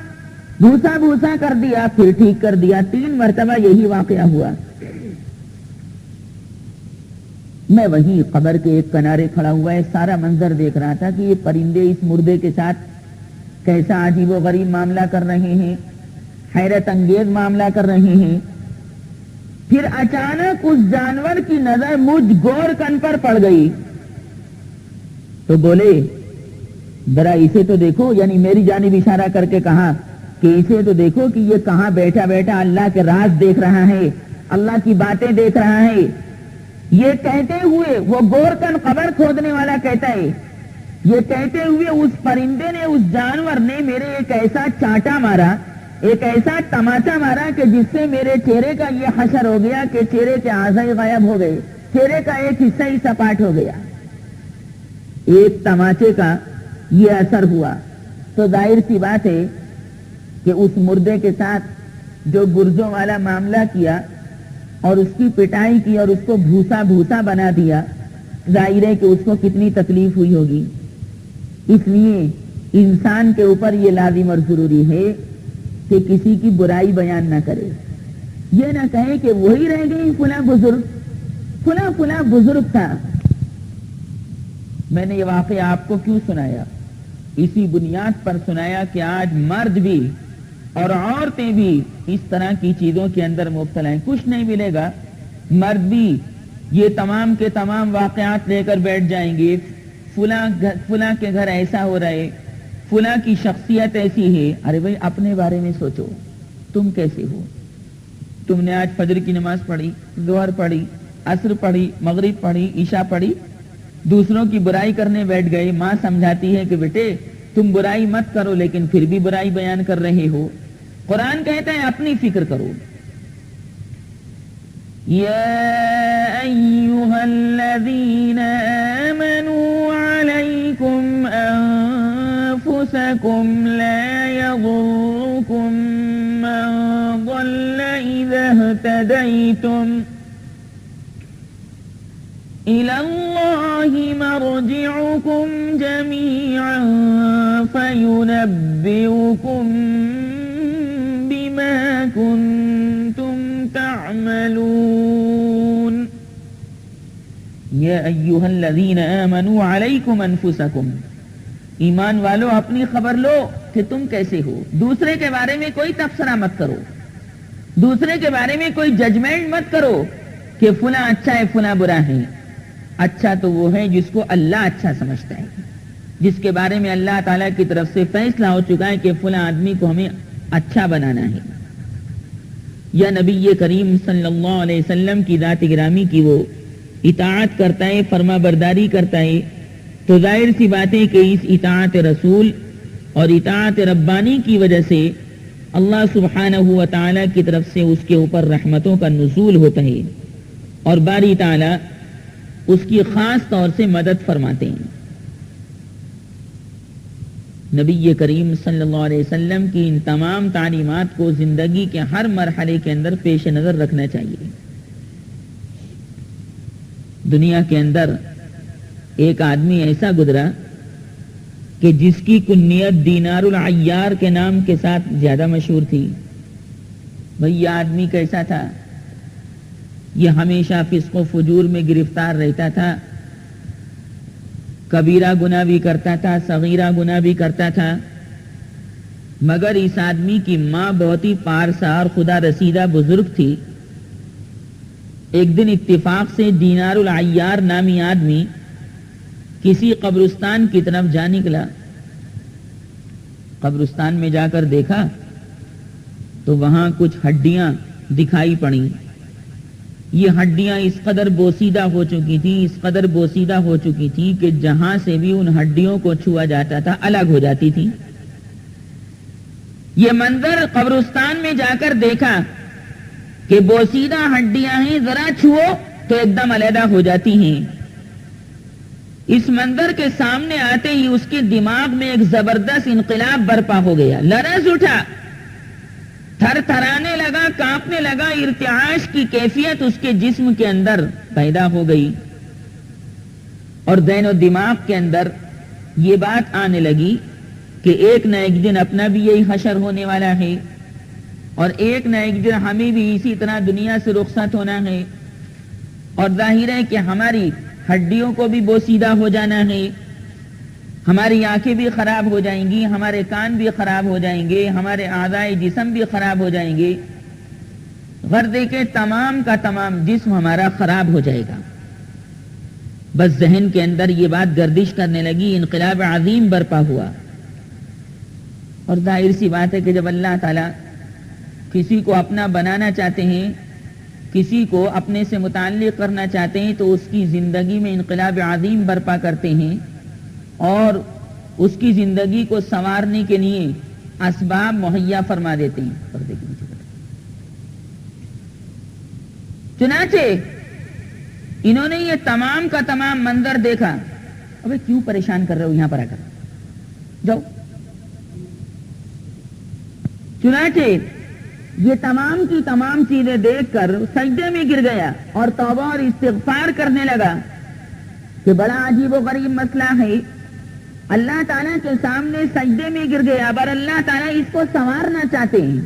بھوسا بھوسا کر دیا، پھر ٹھیک کر دیا، 3 مرتبہ یہی واقعہ ہوا۔ میں وہیں قبر کے ایک کنارے کھڑا ہوا ہے، سارا منظر دیکھ رہا تھا کہ یہ پرندے اس مردے کے ساتھ کیسا عجیب و غریب معاملہ کر رہے ہیں، حیرت انگیز معاملہ کر رہے ہیں۔ پھر اچانک اس جانور کی نظر مجھ گورکن پر پڑ گئی، تو بولے ذرا اسے تو دیکھو، یعنی میری جانب اشارہ کر کے کہا کہ اسے تو دیکھو کہ یہ کہاں بیٹھا بیٹھا اللہ کے راز دیکھ رہا ہے، اللہ کی باتیں دیکھ رہا ہے۔ یہ کہتے ہوئے وہ گورکن قبر کھودنے والا کہتا ہے، یہ کہتے ہوئے اس پرندے نے، اس جانور نے میرے ایک ایسا چانٹا مارا، ایک ایسا تماچا مارا کہ جس سے میرے چہرے کا یہ حشر ہو گیا کہ چہرے کے اعضاء غائب ہو گئے، چہرے کا ایک حصہ ہی سپاٹ ہو گیا۔ ایک تماچے کا یہ اثر ہوا تو ظاہر سی بات ہے کہ اس مردے کے ساتھ جو گرزوں والا معاملہ کیا اور اس کی پٹائی کی اور اس کو بھوسا بھوسا بنا دیا، ظاہر ہے کہ اس کو کتنی تکلیف ہوئی ہوگی۔ اس لیے انسان کے اوپر یہ لازم اور ضروری ہے کہ کسی کی برائی بیان نہ کرے، یہ نہ کہے کہ وہی رہ گئی فلاں بزرگ، فلاں بزرگ تھا۔ میں نے یہ واقعہ آپ کو کیوں سنایا؟ اسی بنیاد پر سنایا کہ آج مرد بھی اور عورتیں بھی اس طرح کی چیزوں کے اندر مبتلا ہیں۔ کچھ نہیں ملے گا، مرد بھی یہ تمام کے تمام واقعات لے کر بیٹھ جائیں گے، فلاں کے گھر ایسا ہو رہا ہے، فلاں کی شخصیت ایسی ہے۔ ارے بھائی اپنے بارے میں سوچو، تم کیسے ہو؟ تم نے آج فجر کی نماز پڑھی، ظہر پڑھی، عصر پڑھی، مغرب پڑھی، عشاء پڑھی، دوسروں کی برائی کرنے بیٹھ گئے۔ ماں سمجھاتی ہے کہ بیٹے تم برائی مت کرو، لیکن پھر بھی برائی بیان کر رہے ہو۔ قرآن کہتا ہے اپنی فکر کرو۔ یا ایھا الذین آمنوا علیکم انفسکم لا یضرکم من ضل اذا اہتدیتم إِلَى اللَّهِ مَرْجِعُكُمْ جَمِيعًا فَيُنَبِّئُكُم بِمَا كُنتُمْ تَعْمَلُونَ يَا أَيُّهَا الَّذِينَ آمَنُوا عَلَيْكُمْ أَنفُسَكُمْ، ایمان والو اپنی خبر لو کہ تم کیسے ہو۔ دوسرے کے بارے میں کوئی تبصرہ مت کرو، دوسرے کے بارے میں کوئی ججمنٹ مت کرو کہ فلاں اچھا ہے فلاں برا ہے۔ اچھا تو وہ ہے جس کو اللہ اچھا سمجھتا ہے، جس کے بارے میں اللہ تعالیٰ کی طرف سے فیصلہ ہو چکا ہے کہ فلاں آدمی کو ہمیں اچھا بنانا ہے، یا نبی کریم صلی اللہ علیہ وسلم کی ذات گرامی کی وہ اطاعت کرتا ہے، فرما برداری کرتا ہے، تو ظاہر سی بات ہے کہ اس اطاعت رسول اور اطاعت ربانی کی وجہ سے اللہ سبحانہ و تعالیٰ کی طرف سے اس کے اوپر رحمتوں کا نزول ہوتا ہے، اور باری تعالیٰ اس کی خاص طور سے مدد فرماتے ہیں۔ نبی کریم صلی اللہ علیہ وسلم کی ان تمام تعلیمات کو زندگی کے ہر مرحلے کے اندر پیش نظر رکھنا چاہیے۔ دنیا کے اندر ایک آدمی ایسا گزرا کہ جس کی کنیت دینار العیار کے نام کے ساتھ زیادہ مشہور تھی۔ بھئی یہ آدمی کیسا تھا؟ یہ ہمیشہ فسق و فجور میں گرفتار رہتا تھا، کبیرہ گناہ بھی کرتا تھا، صغیرہ گناہ بھی کرتا تھا، مگر اس آدمی کی ماں بہت ہی پارسا اور خدا رسیدہ بزرگ تھی۔ ایک دن اتفاق سے دینار العیار نامی آدمی کسی قبرستان کی طرف جا نکلا۔ قبرستان میں جا کر دیکھا تو وہاں کچھ ہڈیاں دکھائی پڑیں، یہ ہڈیاں اس قدر بوسیدہ ہو چکی تھی، اس قدر بوسیدہ ہو چکی تھی کہ جہاں سے بھی ان ہڈیوں کو چھوا جاتا تھا الگ ہو جاتی تھی۔ یہ منظر قبرستان میں جا کر دیکھا کہ بوسیدہ ہڈیاں ہیں، ذرا چھو تو ایک دم علیحدہ ہو جاتی ہیں۔ اس منظر کے سامنے آتے ہی اس کے دماغ میں ایک زبردست انقلاب برپا ہو گیا، لرز اٹھا، تھر تھرانے لگا، کانپنے لگا، ارتعاش کی کیفیت اس کے جسم کے اندر پیدا ہو گئی، اور ذہن و دماغ کے اندر یہ بات آنے لگی کہ ایک نہ ایک دن اپنا بھی یہی حشر ہونے والا ہے، اور ایک نہ ایک دن ہمیں بھی اسی طرح دنیا سے رخصت ہونا ہے، اور ظاہر ہے کہ ہماری ہڈیوں کو بھی بوسیدہ ہو جانا ہے، ہماری آنکھیں بھی خراب ہو جائیں گی، ہمارے کان بھی خراب ہو جائیں گے، ہمارے اعضائے جسم بھی خراب ہو جائیں گے، غرض کہ تمام کا تمام جسم ہمارا خراب ہو جائے گا۔ بس ذہن کے اندر یہ بات گردش کرنے لگی، انقلاب عظیم برپا ہوا۔ اور ظاہر سی بات ہے کہ جب اللہ تعالیٰ کسی کو اپنا بنانا چاہتے ہیں، کسی کو اپنے سے متعلق کرنا چاہتے ہیں، تو اس کی زندگی میں انقلاب عظیم برپا کرتے ہیں، اور اس کی زندگی کو سنوارنے کے لیے اسباب مہیا فرما دیتے ہیں۔ پردے کے نیچے چنانچہ انہوں نے یہ تمام کا تمام منظر دیکھا۔ ابے کیوں پریشان کر رہے ہو، یہاں پر آ کر جاؤ۔ چنانچہ یہ تمام کی تمام چیزیں دیکھ کر سجدے میں گر گیا اور توبہ اور استغفار کرنے لگا کہ بڑا عجیب و غریب مسئلہ ہے، اللہ تعالیٰ کے سامنے سجدے میں گر گیا، پر اللہ تعالیٰ اس کو سنوارنا چاہتے ہیں،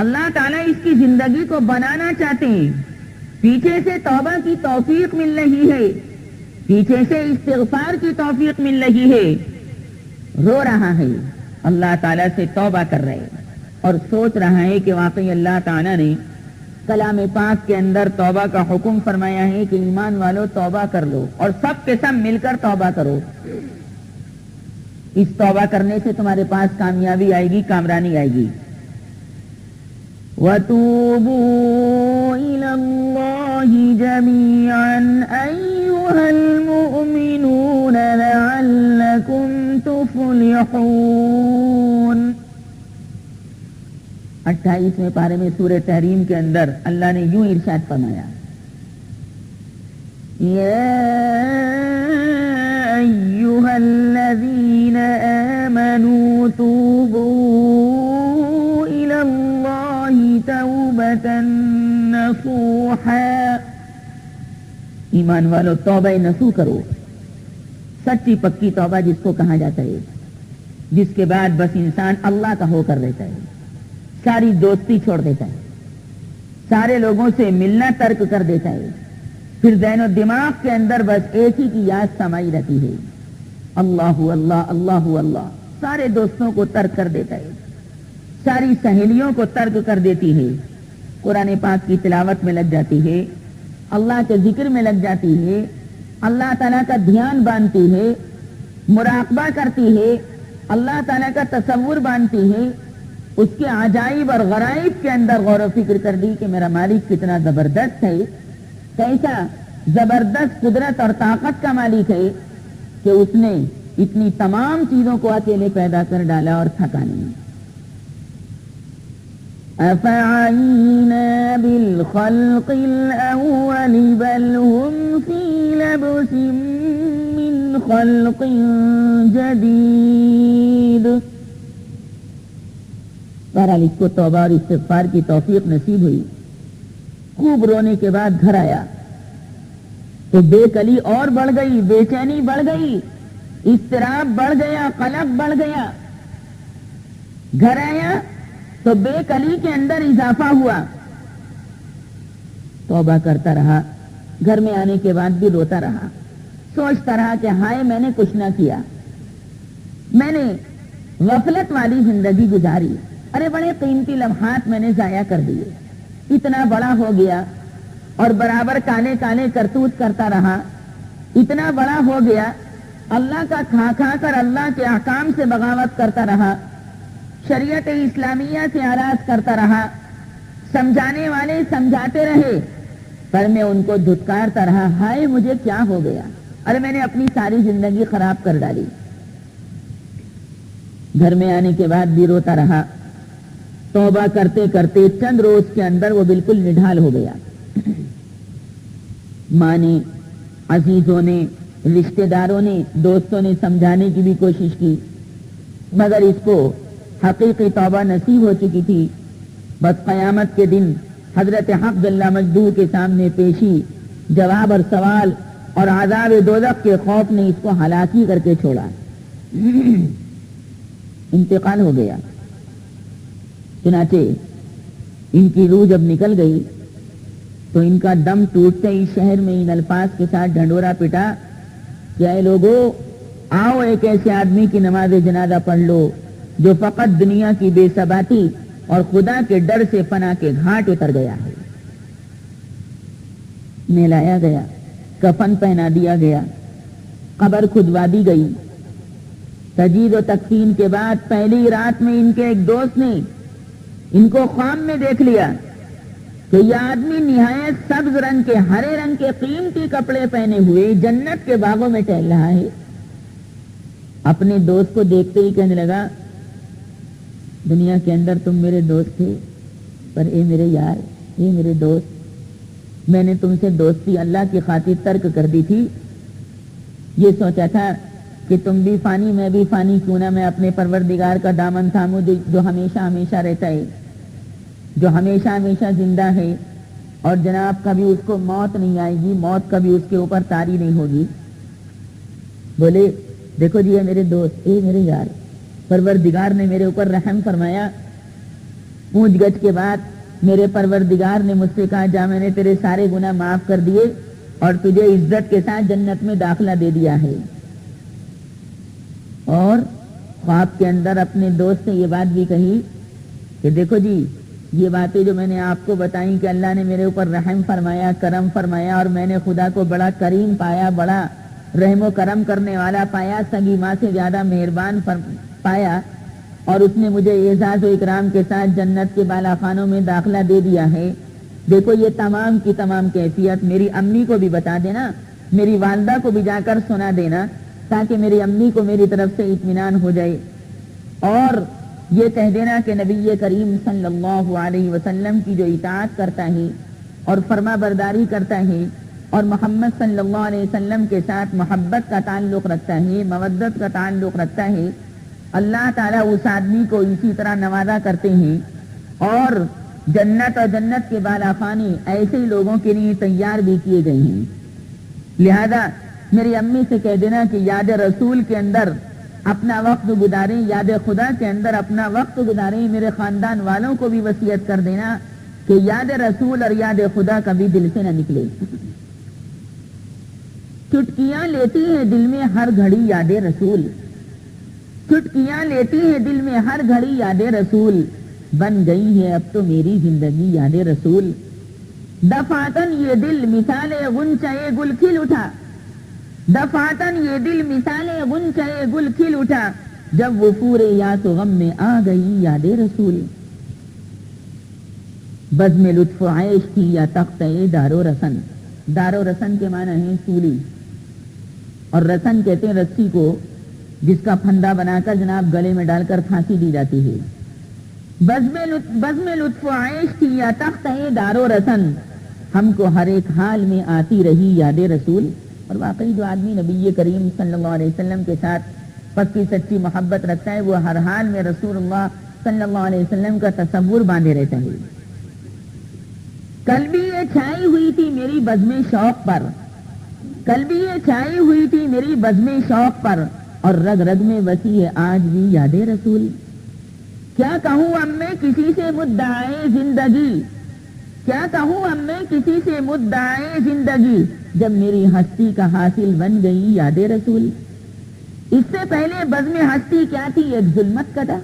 اللہ تعالیٰ اس کی زندگی کو بنانا چاہتے ہیں، پیچھے سے توبہ کی توفیق مل رہی ہے، پیچھے سے استغفار کی توفیق مل رہی ہے، رو رہا ہے، اللہ تعالیٰ سے توبہ کر رہے ہیں، اور سوچ رہا ہے کہ واقعی اللہ تعالیٰ نے کلام پاک کے اندر توبہ کا حکم فرمایا ہے کہ ایمان والو توبہ کر لو، اور سب کے سب مل کر توبہ کرو۔ اس توبہ کرنے سے تمہارے پاس کامیابی آئے گی، کامرانی آئے گی۔ وَتُوبُوا إِلَى اللَّهِ جَمِيعًا أَيُّهَا الْمُؤْمِنُونَ لَعَلَّكُمْ تُفْلِحُونَ۔ 28ویں پارے میں سورہ تحریم کے اندر اللہ نے یوں ارشاد فرمایا، أيها الذين آمنوا توبوا إلى الله توبة نصوحا۔ ایمان والو توبہ نصوح کرو، سچی پکی توبہ جس کو کہا جاتا ہے، جس کے بعد بس انسان اللہ کا ہو کر رہتا ہے، ساری دوستی چھوڑ دیتا ہے، سارے لوگوں سے ملنا ترک کر دیتا ہے، پھر ذہن و دماغ کے اندر بس ایک ہی کی یاد سمائی رہتی ہے، اللہ اللہ اللہ اللہ، سارے دوستوں کو ترک کر دیتا ہے، ساری سہیلیوں کو ترک کر دیتی ہے، قرآن پاک کی تلاوت میں لگ جاتی ہے، اللہ کے ذکر میں لگ جاتی ہے، اللہ تعالیٰ کا دھیان باندھتی ہے، مراقبہ کرتی ہے، اللہ تعالیٰ کا تصور باندھتی ہے، اس کے عجائب اور غرائب کے اندر غور و فکر کر دی کہ میرا مالک کتنا زبردست ہے، کیسا زبردست قدرت اور طاقت کا مالک ہے کہ اس نے اتنی تمام چیزوں کو اکیلے پیدا کر ڈالا اور تھکا نہیں۔ أَفَعَيْنَا بِالْخَلْقِ الْأَوَّلِ بَلْ هُمْ فِي لَبْسٍ مِّنْ خَلْقٍ جَدِيدٍ۔ بہرحال اس کو توبہ اور استغفار کی توفیق نصیب ہوئی، خوب رونے کے بعد گھر آیا تو بے کلی اور بڑھ گئی، بے چینی بڑھ گئی، اضطراب بڑھ گیا، قلق بڑھ گیا۔ گھر آیا تو بے کلی کے اندر اضافہ ہوا، توبہ کرتا رہا، گھر میں آنے کے بعد بھی روتا رہا، سوچتا رہا کہ ہائے میں نے کچھ نہ کیا، میں نے غفلت والی زندگی گزاری، ارے بڑے قیمتی لمحات میں نے ضائع کر دیے، اتنا بڑا ہو گیا اور برابر کالے کالے کرتوت کرتا رہا، اتنا بڑا ہو گیا اللہ کا کھا کھا کر اللہ کے احکام سے بغاوت کرتا رہا، شریعت اسلامیہ سے اعراض کرتا رہا، سمجھانے والے سمجھاتے رہے پر میں ان کو دھتکارتا رہا، ہائے مجھے کیا ہو گیا، ارے میں نے اپنی ساری زندگی خراب کر ڈالی۔ گھر میں آنے کے بعد بھی روتا رہا، توبہ کرتے کرتے چند روز کے اندر وہ بالکل نڈھال ہو گیا۔ ماں نے، عزیزوں نے، رشتہ داروں نے، دوستوں نے سمجھانے کی بھی کوشش کی، مگر اس کو حقیقی توبہ نصیب ہو چکی تھی۔ بس قیامت کے دن حضرت حق جل مجدہ کے سامنے پیشی، جواب اور سوال اور عذاب دوزخ کے خوف نے اس کو ہلاکی کر کے چھوڑا، انتقال ہو گیا۔ چنانچہ ان کی روح جب نکل گئی تو ان کا دم ٹوٹتے ہی شہر میں ان الفاظ کے ساتھ ڈھنڈورا پٹا کہ اے لوگو، آؤ ایک ایسے آدمی کی نماز جنازہ پڑھ لو جو فقط دنیا کی بے ثباتی اور خدا کے ڈر سے فنا کے گھاٹ اتر گیا ہے۔ نہلایا گیا، کفن پہنا دیا گیا، قبر کھدوا دی گئی۔ تجہیز و تکفین کے بعد پہلی رات میں ان کے ایک دوست نے ان کو خواب میں دیکھ لیا کہ یہ آدمی نہایت سبز رنگ کے، ہرے رنگ کے قیمتی کپڑے پہنے ہوئے جنت کے باغوں میں ٹہل رہا ہے۔ اپنے دوست کو دیکھتے ہی کہنے لگا، دنیا کے اندر تم میرے دوست تھے، پر اے میرے یار، اے میرے دوست، میں نے تم سے دوستی اللہ کی خاطر ترک کر دی تھی۔ یہ سوچا تھا کہ تم بھی فانی میں بھی فانی، کیوں نہ میں اپنے پروردگار کا دامن تھاموں جو ہمیشہ ہمیشہ رہتا ہے، جو ہمیشہ ہمیشہ زندہ ہے، اور جناب کبھی اس کو موت نہیں آئے گی، موت کبھی اس کے اوپر طاری نہیں ہوگی۔ بولے دیکھو جی، اے میرے دوست، اے میرے یار، پروردگار نے میرے اوپر رحم فرمایا۔ پوچھ گچھ کے بعد میرے پروردگار نے مجھ سے کہا، جا میں نے تیرے سارے گناہ معاف کر دیے اور تجھے عزت کے ساتھ جنت میں داخلہ دے دیا ہے۔ اور خواب کے اندر اپنے دوست نے یہ بات بھی کہی کہ دیکھو جی، یہ باتیں جو میں نے آپ کو بتائیں کہ اللہ نے میرے اوپر رحم فرمایا، کرم فرمایا، اور میں نے خدا کو بڑا کریم پایا، بڑا رحم و کرم کرنے والا پایا، سگی ماں سے زیادہ مہربان پایا، اور اس نے مجھے اعزاز و اکرام کے ساتھ جنت کے بالا خانوں میں داخلہ دے دیا ہے۔ دیکھو یہ تمام کی تمام کیفیت میری امی کو بھی بتا دینا، میری والدہ کو بھی جا کر سنا دینا، تاکہ میری امی کو میری طرف سے اطمینان ہو جائے، اور یہ کہہ دینا کہ نبی کریم صلی اللہ علیہ وسلم کی جو اطاعت کرتا ہے اور فرما برداری کرتا ہے اور محمد صلی اللہ علیہ وسلم کے ساتھ محبت کا تعلق رکھتا ہے، مودت کا تعلق رکھتا ہے، اللہ تعالیٰ اس آدمی کو اسی طرح نوازا کرتے ہیں، اور جنت اور جنت کے بالا خانے ایسے لوگوں کے لیے تیار بھی کیے گئے ہیں۔ لہذا میری امی سے کہہ دینا کہ یاد رسول کے اندر اپنا وقت گزاریں، یاد خدا کے اندر اپنا وقت گزاریں۔ میرے خاندان والوں کو بھی وصیت کر دینا کہ یاد رسول اور یاد خدا کبھی دل سے نہ نکلے۔ چٹکیاں لیتی ہیں دل میں ہر گھڑی یاد رسول، چٹکیاں لیتی ہیں دل میں ہر گھڑی یاد رسول، بن گئی ہے اب تو میری زندگی یاد رسول۔ دفعتن یہ دل مثال غنچہ گل کھل اٹھا، دفعتن یہ دل مثال غنچہ گل کھل اٹھا، جب وہ پورے یاس و غم میں آ گئی یاد رسول۔ بزم لطف و عیش تھی یا تخت دار و رسن، دار و رسن کے معنی ہے سولی، اور رسن کہتے ہیں رسی کو جس کا پھندا بنا کر جناب گلے میں ڈال کر پھانسی دی جاتی ہے۔ بزم لطف و عیش تھی یا تخت دار و رسن، ہم کو ہر ایک حال میں آتی رہی یاد رسول۔ اور واقعی جو آدمی نبی کریم صلی اللہ علیہ وسلم کے ساتھ پکی سچی محبت رکھتا ہے، وہ ہر حال میں رسول اللہ صلی اللہ علیہ وسلم کا تصور باندھے رہتا ہے۔ کل بھی یہ چھائی ہوئی تھی میری بزم شوق پر، کل بھی یہ چھائی ہوئی تھی میری بزم شوق پر، اور رگ رگ میں وسیع ہے آج بھی یاد رسول۔ کیا کہوں اب میں کسی سے مدعائے زندگی، کیا کہوں اب میں کسی سے مدعائے زندگی، جب میری ہستی کا حاصل بن گئی یاد رسول۔ اس سے پہلے بزم ہستی کیا تھی؟ ایک ظلمت کدا۔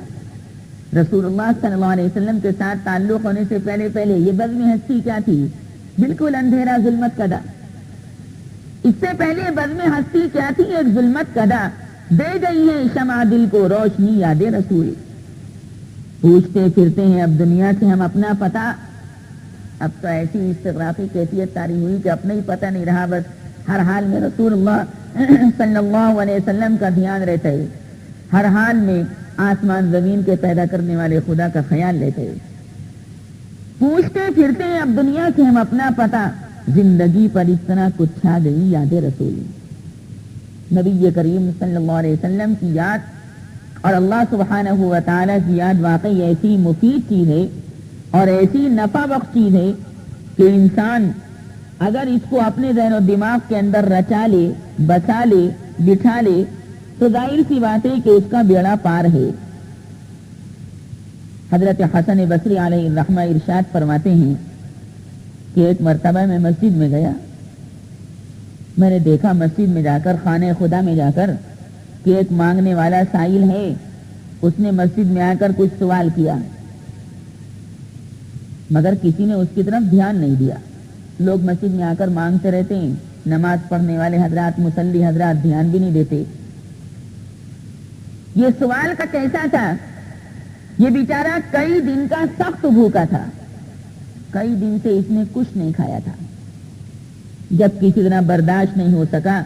رسول اللہ صلی اللہ علیہ وسلم کے ساتھ تعلق ہونے سے پہلے یہ بزم ہستی کیا تھی؟ بالکل اندھیرا ظلمت کدا۔ اس سے پہلے بزم ہستی کیا تھی؟ ایک ظلمت کدا، دے گئی ہے شمع دل کو روشنی یاد رسول۔ پوچھتے پھرتے ہیں اب دنیا سے ہم اپنا پتہ، اب تو ایسی استغراقی کیفیت طاری ہوئی کہ اپنا ہی پتہ نہیں رہا، بس ہر حال میں رسول اللہ صلی اللہ علیہ وسلم کا دھیان رہتا ہے، ہر حال میں آسمان زمین کے پیدا کرنے والے خدا کا خیال لیتے ہیں، پوچھتے پھرتے ہیں اب دنیا سے ہم اپنا پتہ، زندگی پر اس طرح کچھ چھا گئی یاد رسول، نبی کریم صلی اللہ علیہ وسلم کی یاد اور اللہ سبحانہ و تعالیٰ کی یاد واقعی ایسی مفید چیز ہے اور ایسی نفع بخش چیز ہے کہ انسان اگر اس کو اپنے ذہن و دماغ کے اندر رچا لے، بسا لے، بٹھا لے تو ظاہر سی بات ہے کہ اس کا بیڑا پار ہے۔ حضرت حسن بصری علیہ الرحمہ ارشاد فرماتے ہیں کہ ایک مرتبہ میں مسجد میں گیا، میں نے دیکھا مسجد میں جا کر، خانہ خدا میں جا کر کہ ایک مانگنے والا سائل ہے، اس نے مسجد میں آ کر کچھ سوال کیا مگر کسی نے اس کی طرف دھیان نہیں دیا۔ لوگ مسجد میں آ کر مانگتے رہتے ہیں، نماز پڑھنے والے حضرات، مصلی حضرات دھیان بھی نہیں دیتے۔ یہ سوال کا کیسا تھا؟ یہ بیچارہ کئی دن کا سخت بھوکا تھا، کئی دن سے اس نے کچھ نہیں کھایا تھا، جب کسی طرح برداشت نہیں ہو سکا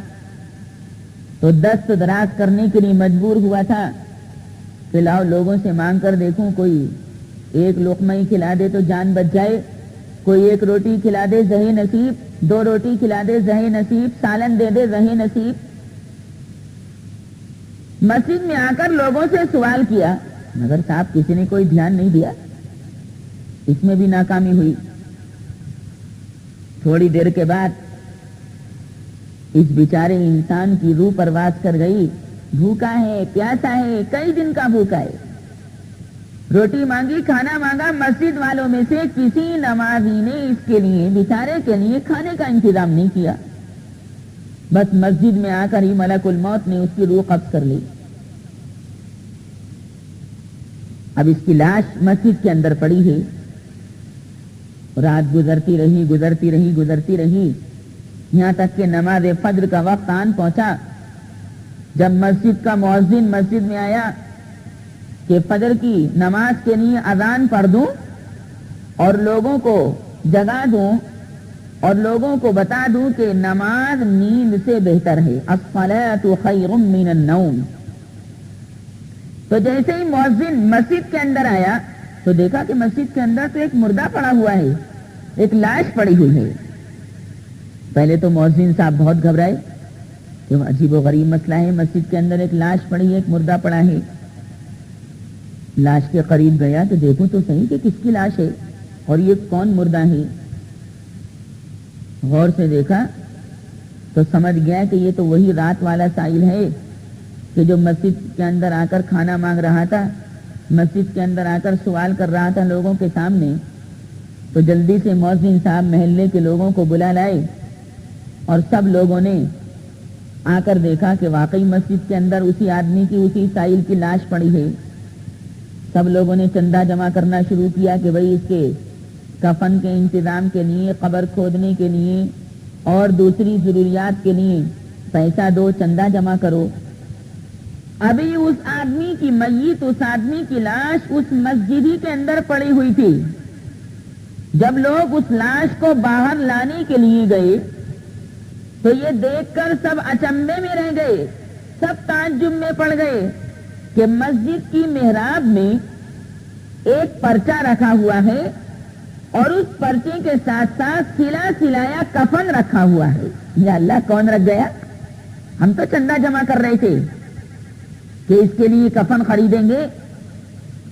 تو دست دراز کرنے کے لیے مجبور ہوا تھا کہ لاؤ لوگوں سے مانگ کر دیکھوں، کوئی ایک لقمہ ہی کھلا دے تو جان بچ جائے، کوئی ایک روٹی کھلا دے زہے نصیب، دو روٹی کھلا دے زہے نصیب، سالن دے دے زہے نصیب۔ مسجد میں آ کر لوگوں سے سوال کیا مگر صاحب کسی نے کوئی دھیان نہیں دیا، اس میں بھی ناکامی ہوئی۔ تھوڑی دیر کے بعد اس بیچارے انسان کی روح پرواز کر گئی، بھوکا ہے، پیاسا ہے، کئی دن کا بھوکا ہے، روٹی مانگی، کھانا مانگا، مسجد والوں میں سے کسی نمازی نے اس کے لیے، بیچارے کے لیے کھانے کا انتظام نہیں کیا، بس مسجد میں آ کر ہی ملک الموت نے اس کی روح قبض کر لی۔ اب اس کی لاش مسجد کے اندر پڑی ہے، رات گزرتی رہی گزرتی رہی گزرتی رہی، یہاں تک کہ نماز فجر کا وقت آن پہنچا۔ جب مسجد کا مؤذن مسجد میں آیا کہ فجر کی نماز کے لیے اذان پڑھ دوں اور لوگوں کو جگا دوں اور لوگوں کو بتا دوں کہ نماز نیند سے بہتر ہے، الصلاۃ خیر من النوم، تو جیسے ہی مؤذن مسجد کے اندر آیا تو دیکھا کہ مسجد کے اندر تو ایک مردہ پڑا ہوا ہے، ایک لاش پڑی ہوئی ہے۔ پہلے تو مؤذن صاحب بہت گھبرائے، کیوں عجیب و غریب مسئلہ ہے، مسجد کے اندر ایک لاش پڑی ہے، ایک مردہ پڑا ہے۔ لاش کے قریب گیا تو دیکھوں تو صحیح کہ کس کی لاش ہے اور یہ کون مردہ ہے۔ غور سے دیکھا تو سمجھ گیا کہ یہ تو وہی رات والا سائل ہے کہ جو مسجد کے اندر آ کر کھانا مانگ رہا تھا، مسجد کے اندر آ کر سوال کر رہا تھا لوگوں کے سامنے۔ تو جلدی سے مؤذن صاحب محلے کے لوگوں کو بلا لائے اور سب لوگوں نے آ کر دیکھا کہ واقعی مسجد کے اندر اسی آدمی کی، اسی سائل کی لاش پڑی ہے۔ سب لوگوں نے چندہ جمع کرنا شروع کیا کہ بھئی اس کے کفن کے انتظام کے لیے، قبر کھودنے کے لیے اور دوسری ضروریات کے لیے پیسہ دو، چندہ جمع کرو۔ ابھی اس آدمی کی میت، اس آدمی کی لاش اس مسجد ہی کے اندر پڑی ہوئی تھی۔ جب لوگ اس لاش کو باہر لانے کے لیے گئے تو یہ دیکھ کر سب اچنبے میں رہ گئے، سب تعجب میں پڑ گئے کہ مسجد کی محراب میں ایک پرچہ رکھا ہوا ہے اور اس پرچے کے ساتھ ساتھ سلا سلایا کفن رکھا ہوا ہے۔ یا اللہ، کون رکھ گیا؟ ہم تو چندہ جمع کر رہے تھے کہ اس کے لیے کفن خریدیں گے،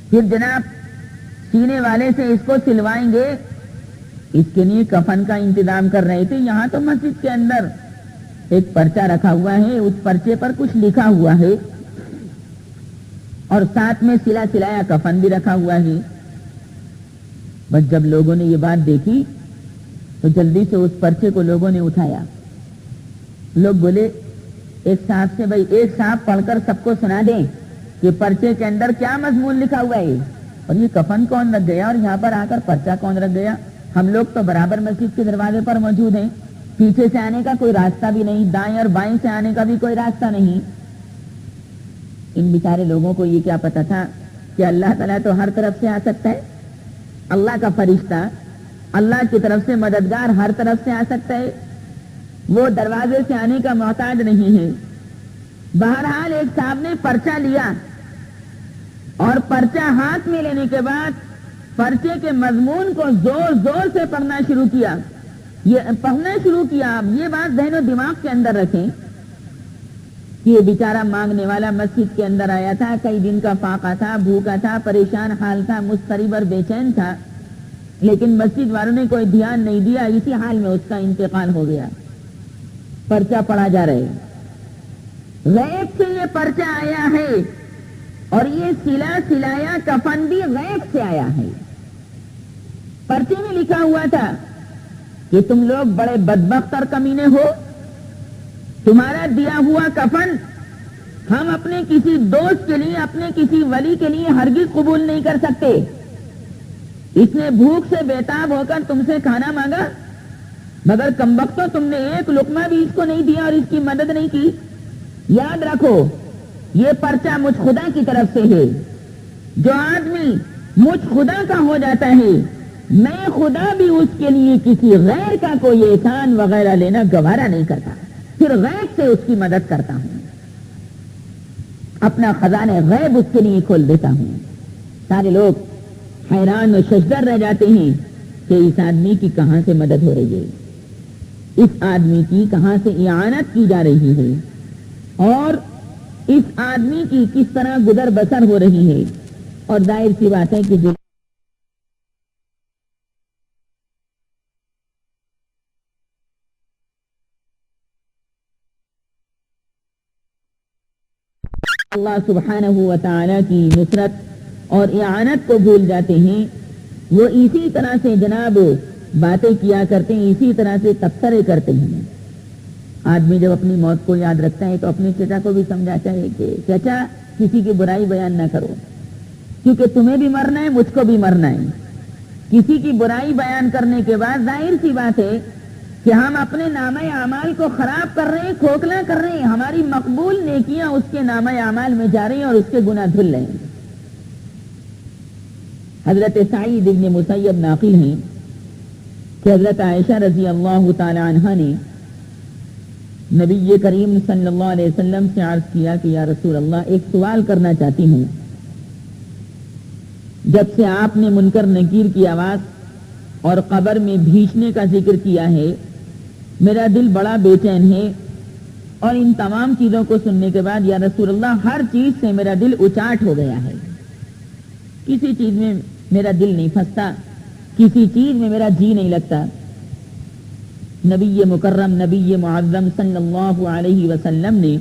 پھر جناب سینے والے سے اس کو سلوائیں گے، اس کے لیے کفن کا انتظام کر رہے تھے۔ یہاں تو مسجد کے اندر ایک پرچہ رکھا ہوا ہے، اس پرچے پر کچھ لکھا ہوا ہے اور ساتھ میں سلا سلایا کفن بھی رکھا ہوا ہے۔ بس جب لوگوں نے یہ بات دیکھی تو جلدی سے اس پرچے کو لوگوں نے اٹھایا۔ لوگ بولے ایک صاحب سے، بھائی ایک صاحب پڑھ کر سب کو سنا دیں کہ پرچے کے اندر کیا مضمون لکھا ہوا ہے اور یہ کفن کون رکھ گیا اور یہاں پر آ کر پرچہ کون رکھ گیا۔ ہم لوگ تو برابر مسجد کے دروازے پر موجود ہیں، پیچھے سے آنے کا کوئی راستہ بھی نہیں، دائیں اور بائیں سے آنے کا بھی کوئی راستہ نہیں۔ ان بیچارے لوگوں کو یہ کیا پتا تھا کہ اللہ تعالیٰ تو ہر طرف سے آ سکتا ہے۔ اللہ کا فرشتہ اللہ کی طرف سے مددگار ہر طرف سے آ سکتا ہے، وہ دروازے سے آنے کا محتاج نہیں ہے۔ بہرحال ایک صاحب نے پرچہ لیا اور پرچہ ہاتھ میں لینے کے بعد پرچے کے مضمون کو زور زور سے پڑھنا شروع کیا۔ آپ یہ بات ذہن و دماغ کے اندر رکھیں کہ یہ بیچارہ مانگنے والا مسجد کے اندر آیا تھا، کئی دن کا فاقہ تھا، بھوکا تھا، پریشان حال تھا، مضطرب اور بے چین تھا، لیکن مسجد والوں نے کوئی دھیان نہیں دیا، اسی حال میں اس کا انتقال ہو گیا۔ پرچہ پڑھا جا رہا ہے، غیب سے یہ پرچہ آیا ہے اور یہ سلایا کفن بھی غیب سے آیا ہے۔ پرچے میں لکھا ہوا تھا کہ تم لوگ بڑے بدبخت اور کمینے ہو، تمہارا دیا ہوا کفن ہم اپنے کسی دوست کے لیے، اپنے کسی ولی کے لیے ہرگز قبول نہیں کر سکتے۔ اس نے بھوک سے بےتاب ہو کر تم سے کھانا مانگا، مگر کمبختو تم نے ایک لقمہ بھی اس کو نہیں دیا اور اس کی مدد نہیں کی۔ یاد رکھو یہ پرچہ مجھ خدا کی طرف سے ہے۔ جو آدمی مجھ خدا کا ہو جاتا ہے، میں خدا بھی اس کے لیے کسی غیر کا کوئی احسان وغیرہ لینا گوارا نہیں کرتا، پھر غیب سے اس کی مدد کرتا ہوں، اپنا خزانہ غیب اس کے لیے کھول دیتا ہوں۔ سارے لوگ حیران و ششدر رہ جاتے ہیں کہ اس آدمی کی کہاں سے مدد ہو رہی ہے، اس آدمی کی کہاں سے اعانت کی جا رہی ہے، اور اس آدمی کی کس طرح گزر بسر ہو رہی ہے۔ اور ظاہر سی بات ہے کہ جو اللہ سبحانہ و تعالی کی نصرت اور اعانت کو بھول جاتے ہیں، وہ اسی طرح سے جناب باتیں کیا کرتے ہیں، اسی طرح سے تبصرے کرتے ہیں۔ آدمی جب اپنی موت کو یاد رکھتا ہے تو اپنے چچا کو بھی سمجھاتا ہے کہ چچا کسی کی برائی بیان نہ کرو، کیونکہ تمہیں بھی مرنا ہے، مجھ کو بھی مرنا ہے۔ کسی کی برائی بیان کرنے کے بعد ظاہر سی بات ہے کہ ہم اپنے نامہ اعمال کو خراب کر رہے ہیں، کھوکھلا کر رہے ہیں، ہماری مقبول نیکیاں اس کے نامہ اعمال میں جا رہی ہیں اور اس کے گناہ دھل رہے ہیں۔ حضرت سعید ابن مسیب ناقل ہیں کہ حضرت عائشہ رضی اللہ تعالی عنہا نے نبی کریم صلی اللہ علیہ وسلم سے عرض کیا کہ یا رسول اللہ، ایک سوال کرنا چاہتی ہوں۔ جب سے آپ نے منکر نکیر کی آواز اور قبر میں بھیشنے کا ذکر کیا ہے، میرا دل بڑا بے چین ہے، اور ان تمام چیزوں کو سننے کے بعد یا رسول اللہ ہر چیز سے میرا دل اچاٹ ہو گیا ہے، کسی چیز میں میرا دل نہیں پھنستا، کسی چیز میں میرا جی نہیں لگتا۔ نبی مکرم نبی معظم صلی اللہ علیہ وسلم نے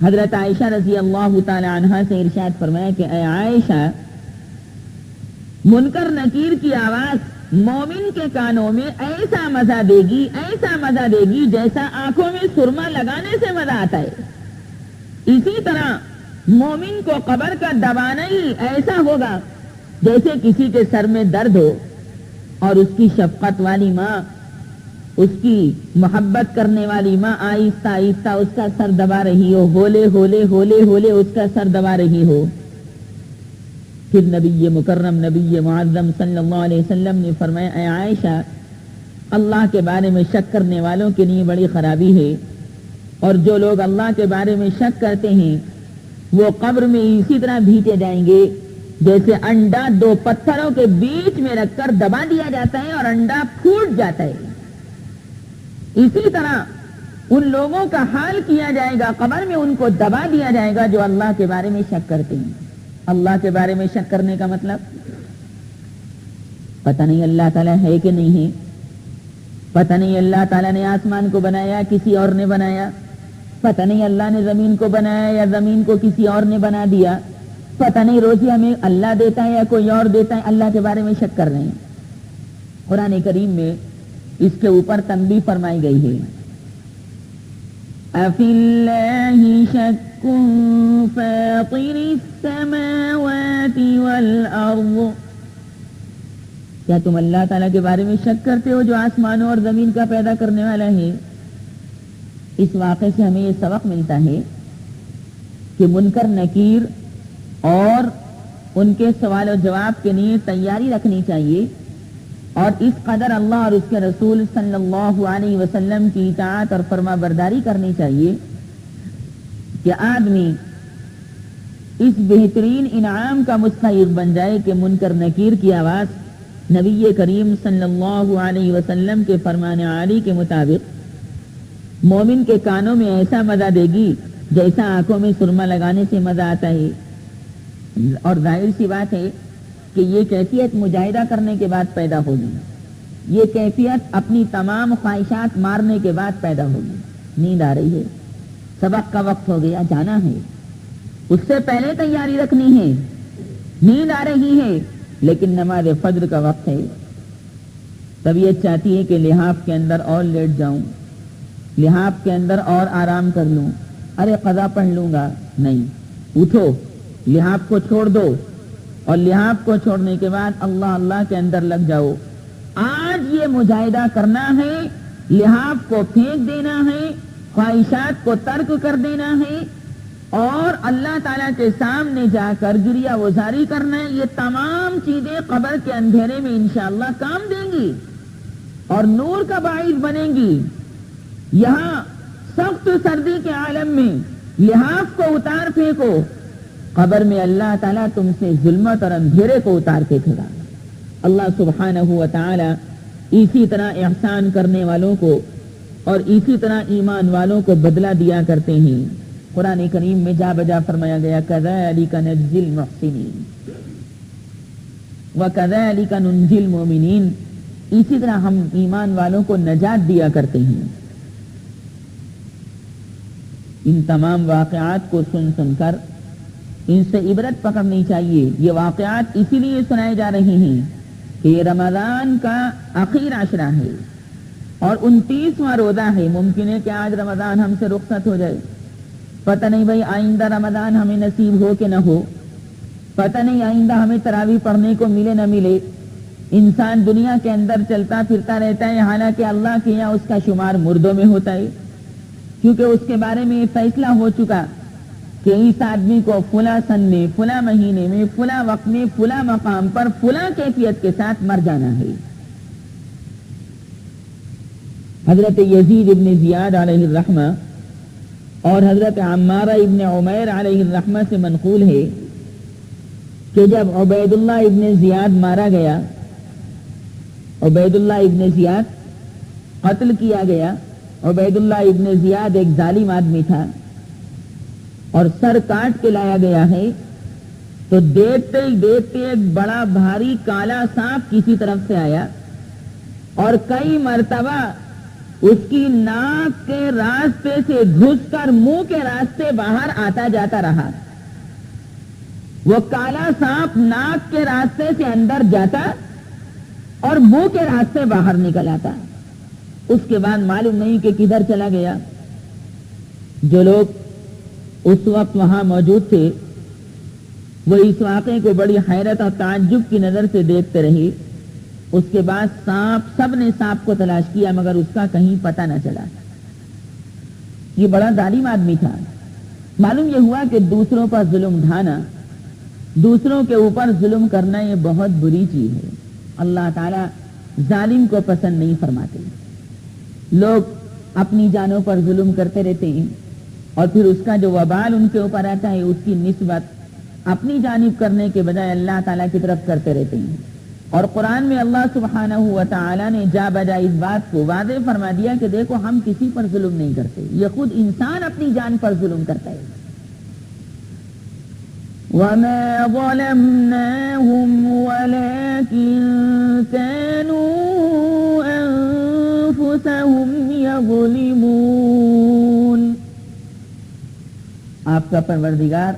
حضرت عائشہ رضی اللہ تعالی عنہا سے ارشاد فرمایا کہ اے عائشہ، منکر نکیر کی آواز مومن کے کانوں میں ایسا مزہ دے گی، ایسا مزہ دے گی جیسا آنکھوں میں سرما لگانے سے مزہ آتا ہے۔ اسی طرح مومن کو قبر کا دبانا ہی ایسا ہوگا جیسے کسی کے سر میں درد ہو، اور اس کی شفقت والی ماں، اس کی محبت کرنے والی ماں آہستہ آہستہ اس کا سر دبا رہی ہو، ہولے ہولے ہولے ہولے اس کا سر دبا رہی ہو۔ پھر نبی مکرم نبی معظم صلی اللہ علیہ وسلم نے فرمایا اے عائشہ، اللہ کے بارے میں شک کرنے والوں کے لیے بڑی خرابی ہے، اور جو لوگ اللہ کے بارے میں شک کرتے ہیں وہ قبر میں اسی طرح بھیجے جائیں گے جیسے انڈا دو پتھروں کے بیچ میں رکھ کر دبا دیا جاتا ہے اور انڈا پھوٹ جاتا ہے۔ اسی طرح ان لوگوں کا حال کیا جائے گا، قبر میں ان کو دبا دیا جائے گا جو اللہ کے بارے میں شک کرتے ہیں۔ اللہ کے بارے میں شک کرنے کا مطلب پتہ نہیں اللہ تعالیٰ ہے کہ نہیں ہے، پتہ نہیں اللہ تعالیٰ نے آسمان کو بنایا کسی اور نے بنایا، پتہ نہیں اللہ نے زمین کو بنایا یا زمین کو کسی اور نے بنا دیا، پتہ نہیں روزی ہمیں اللہ دیتا ہے یا کوئی اور دیتا ہے، اللہ کے بارے میں شک کر رہے ہیں۔ قرآن کریم میں اس کے اوپر تنبیہ فرمائی گئی ہے۔ أَفِي اللَّهِ شَكٌّ فَاطِرِ السَّمَاوَاتِ وَالْأَرْضِ، کیا تم اللہ تعالیٰ کے بارے میں شک کرتے ہو جو آسمانوں اور زمین کا پیدا کرنے والا ہے؟ اس واقعے سے ہمیں یہ سبق ملتا ہے کہ منکر نکیر اور ان کے سوال و جواب کے لیے تیاری رکھنی چاہیے، اور اس قدر اللہ اور اس کے رسول صلی اللہ علیہ وسلم کی اطاعت اور فرما برداری کرنی چاہیے کہ آدمی اس بہترین انعام کا مستحق بن جائے کہ منکر نکیر کی آواز نبی کریم صلی اللہ علیہ وسلم کے فرمان عالی کے مطابق مومن کے کانوں میں ایسا مزہ دے گی جیسا آنکھوں میں سرما لگانے سے مزہ آتا ہے. اور ظاہر سی بات ہے کہ یہ کیفیت مجاہدہ کرنے کے بعد پیدا ہوگی. یہ کیفیت اپنی تمام خواہشات مارنے کے بعد پیدا ہوگی. نیند آ رہی ہے, سبق کا وقت ہو گیا, جانا ہے, اس سے پہلے تیاری رکھنی ہے. نیند آ رہی ہے لیکن نماز فجر کا وقت ہے, طبیعت چاہتی ہے کہ لحاف کے اندر اور لیٹ جاؤں, لحاف کے اندر اور آرام کر لوں, ارے قضا پڑھ لوں گا. نہیں, اٹھو, لحاف کو چھوڑ دو, اور لحاف کو چھوڑنے کے بعد اللہ اللہ کے اندر لگ جاؤ. آج یہ مجاہدہ کرنا ہے, لحاف کو پھینک دینا ہے, خواہشات کو ترک کر دینا ہے, اور اللہ تعالیٰ کے سامنے جا کر گریہ وزاری کرنا ہے. یہ تمام چیزیں قبر کے اندھیرے میں انشاءاللہ کام دیں گی اور نور کا باعث بنیں گی. یہاں سخت سردی کے عالم میں لحاف کو اتار پھینکو, قبر میں اللہ تعالیٰ تم سے ظلمت اور اندھیرے کو اتار کے پھینکا. اللہ سبحانہ و تعالیٰ اسی طرح احسان کرنے والوں کو اور اسی طرح ایمان والوں کو بدلہ دیا کرتے ہیں. قرآن کریم میں جا بجا فرمایا گیا کذالک نجزی المحسنین وکذالک ننجی المؤمنین, اسی طرح ہم ایمان والوں کو نجات دیا کرتے ہیں. ان تمام واقعات کو سن سن کر ان سے عبرت پکڑنی چاہیے. یہ واقعات اسی لیے سنائے جا رہے ہیں کہ یہ رمضان کا آخر عشرہ ہے اور 29واں روزہ ہے. ممکن ہے کہ آج رمضان ہم سے رخصت ہو جائے, پتہ نہیں بھائی آئندہ رمضان ہمیں نصیب ہو کہ نہ ہو, پتہ نہیں آئندہ ہمیں تراویح پڑھنے کو ملے نہ ملے. انسان دنیا کے اندر چلتا پھرتا رہتا ہے, حالانکہ اللہ کے یہاں اس کا شمار مردوں میں ہوتا ہے, کیونکہ اس کے بارے میں یہ فیصلہ ہو چکا کہ اس آدمی کو فلاں سن میں, فلاں مہینے میں, فلاں وقت میں, فلاں مقام پر, فلاں کیفیت کے ساتھ مر جانا ہے. حضرت یزید ابن زیاد علیہ الرحمہ اور حضرت عمارہ ابن عمیر علیہ الرحمہ سے منقول ہے کہ جب عبید اللہ ابن زیاد مارا گیا, عبید اللہ ابن زیاد قتل کیا گیا. عبید اللہ ابن زیاد ایک ظالم آدمی تھا اور سر کاٹ کے لایا گیا ہے, تو دیکھتے ہی دیکھتے ایک بڑا بھاری کالا سانپ کسی طرف سے آیا اور کئی مرتبہ اس کی ناک کے راستے سے گھس کر منہ کے راستے باہر آتا جاتا رہا. وہ کالا سانپ ناک کے راستے سے اندر جاتا اور منہ کے راستے باہر نکل آتا. اس کے بعد معلوم نہیں کہ کدھر چلا گیا. جو لوگ اس وقت وہاں موجود تھے وہ اس واقعے کو بڑی حیرت اور تعجب کی نظر سے دیکھتے رہے. اس کے بعد سب نے سانپ کو تلاش کیا مگر اس کا کہیں پتہ نہ چلا. یہ بڑا ظالم آدمی تھا. معلوم یہ ہوا کہ دوسروں پر ظلم ڈھانا, دوسروں کے اوپر ظلم کرنا یہ بہت بری چیز ہے. اللہ تعالیٰ ظالم کو پسند نہیں فرماتے. لوگ اپنی جانوں پر ظلم کرتے رہتے ہیں اور پھر اس کا جو وبال ان کے اوپر آتا ہے اس کی نسبت اپنی جانب کرنے کے بجائے اللہ تعالیٰ کی طرف کرتے رہتے ہیں. اور قرآن میں اللہ سبحانہ و تعالیٰ نے جا بجا اس بات کو واضح فرما دیا کہ دیکھو ہم کسی پر ظلم نہیں کرتے, یہ خود انسان اپنی جان پر ظلم کرتا ہے. وَمَا ظَلَمْنَاهُمْ وَلَكِنْ كَانُوا أَنفُسَهُمْ يَظْلِمُونَ. آپ کا پروردگار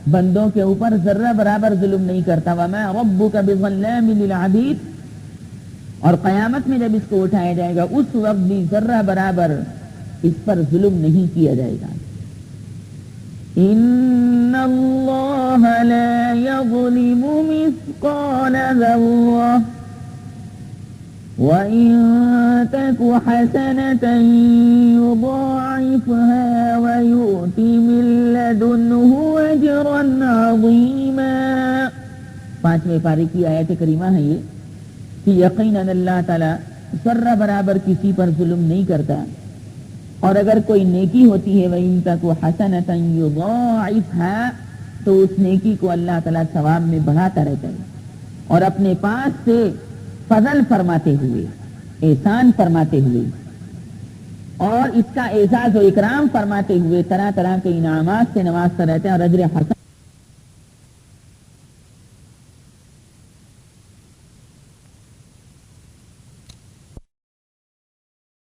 بندوں کے اوپر ذرہ برابر ظلم نہیں کرتا. وَمَا رَبُّكَ بِظَلَّامٍ لِلْعَبِيدِ. اور قیامت میں جب اس کو اٹھایا جائے گا اس وقت بھی ذرہ برابر اس پر ظلم نہیں کیا جائے گا. إِنَّ اللَّهَ لَا يَظْلِمُ مِثْقَالَ ذَرَّةٍ وَإِن تَكُ حَسَنَةً يُضَاعِفْهَا وَيُؤْتِ مِن لَّدُنْهُ أَجْرًا عَظِيمًا. 5ویں پارے کی آیت کریمہ ہے یہ کہ یقیناً اللہ تعالیٰ ذرہ برابر کسی پر ظلم نہیں کرتا، اور اگر کوئی نیکی ہوتی ہے وَإِن تَكُ حَسَنَةً يُضَاعِفْهَا تو اس نیکی کو اللہ تعالیٰ ثواب میں بڑھاتا رہتا ہے، اور اپنے پاس سے فضل فرماتے ہوئے، احسان فرماتے ہوئے، اور اس کا اعزاز و اکرام فرماتے ہوئے طرح طرح کے انعامات سے نوازتا رہتا ہے، اور اجر حسن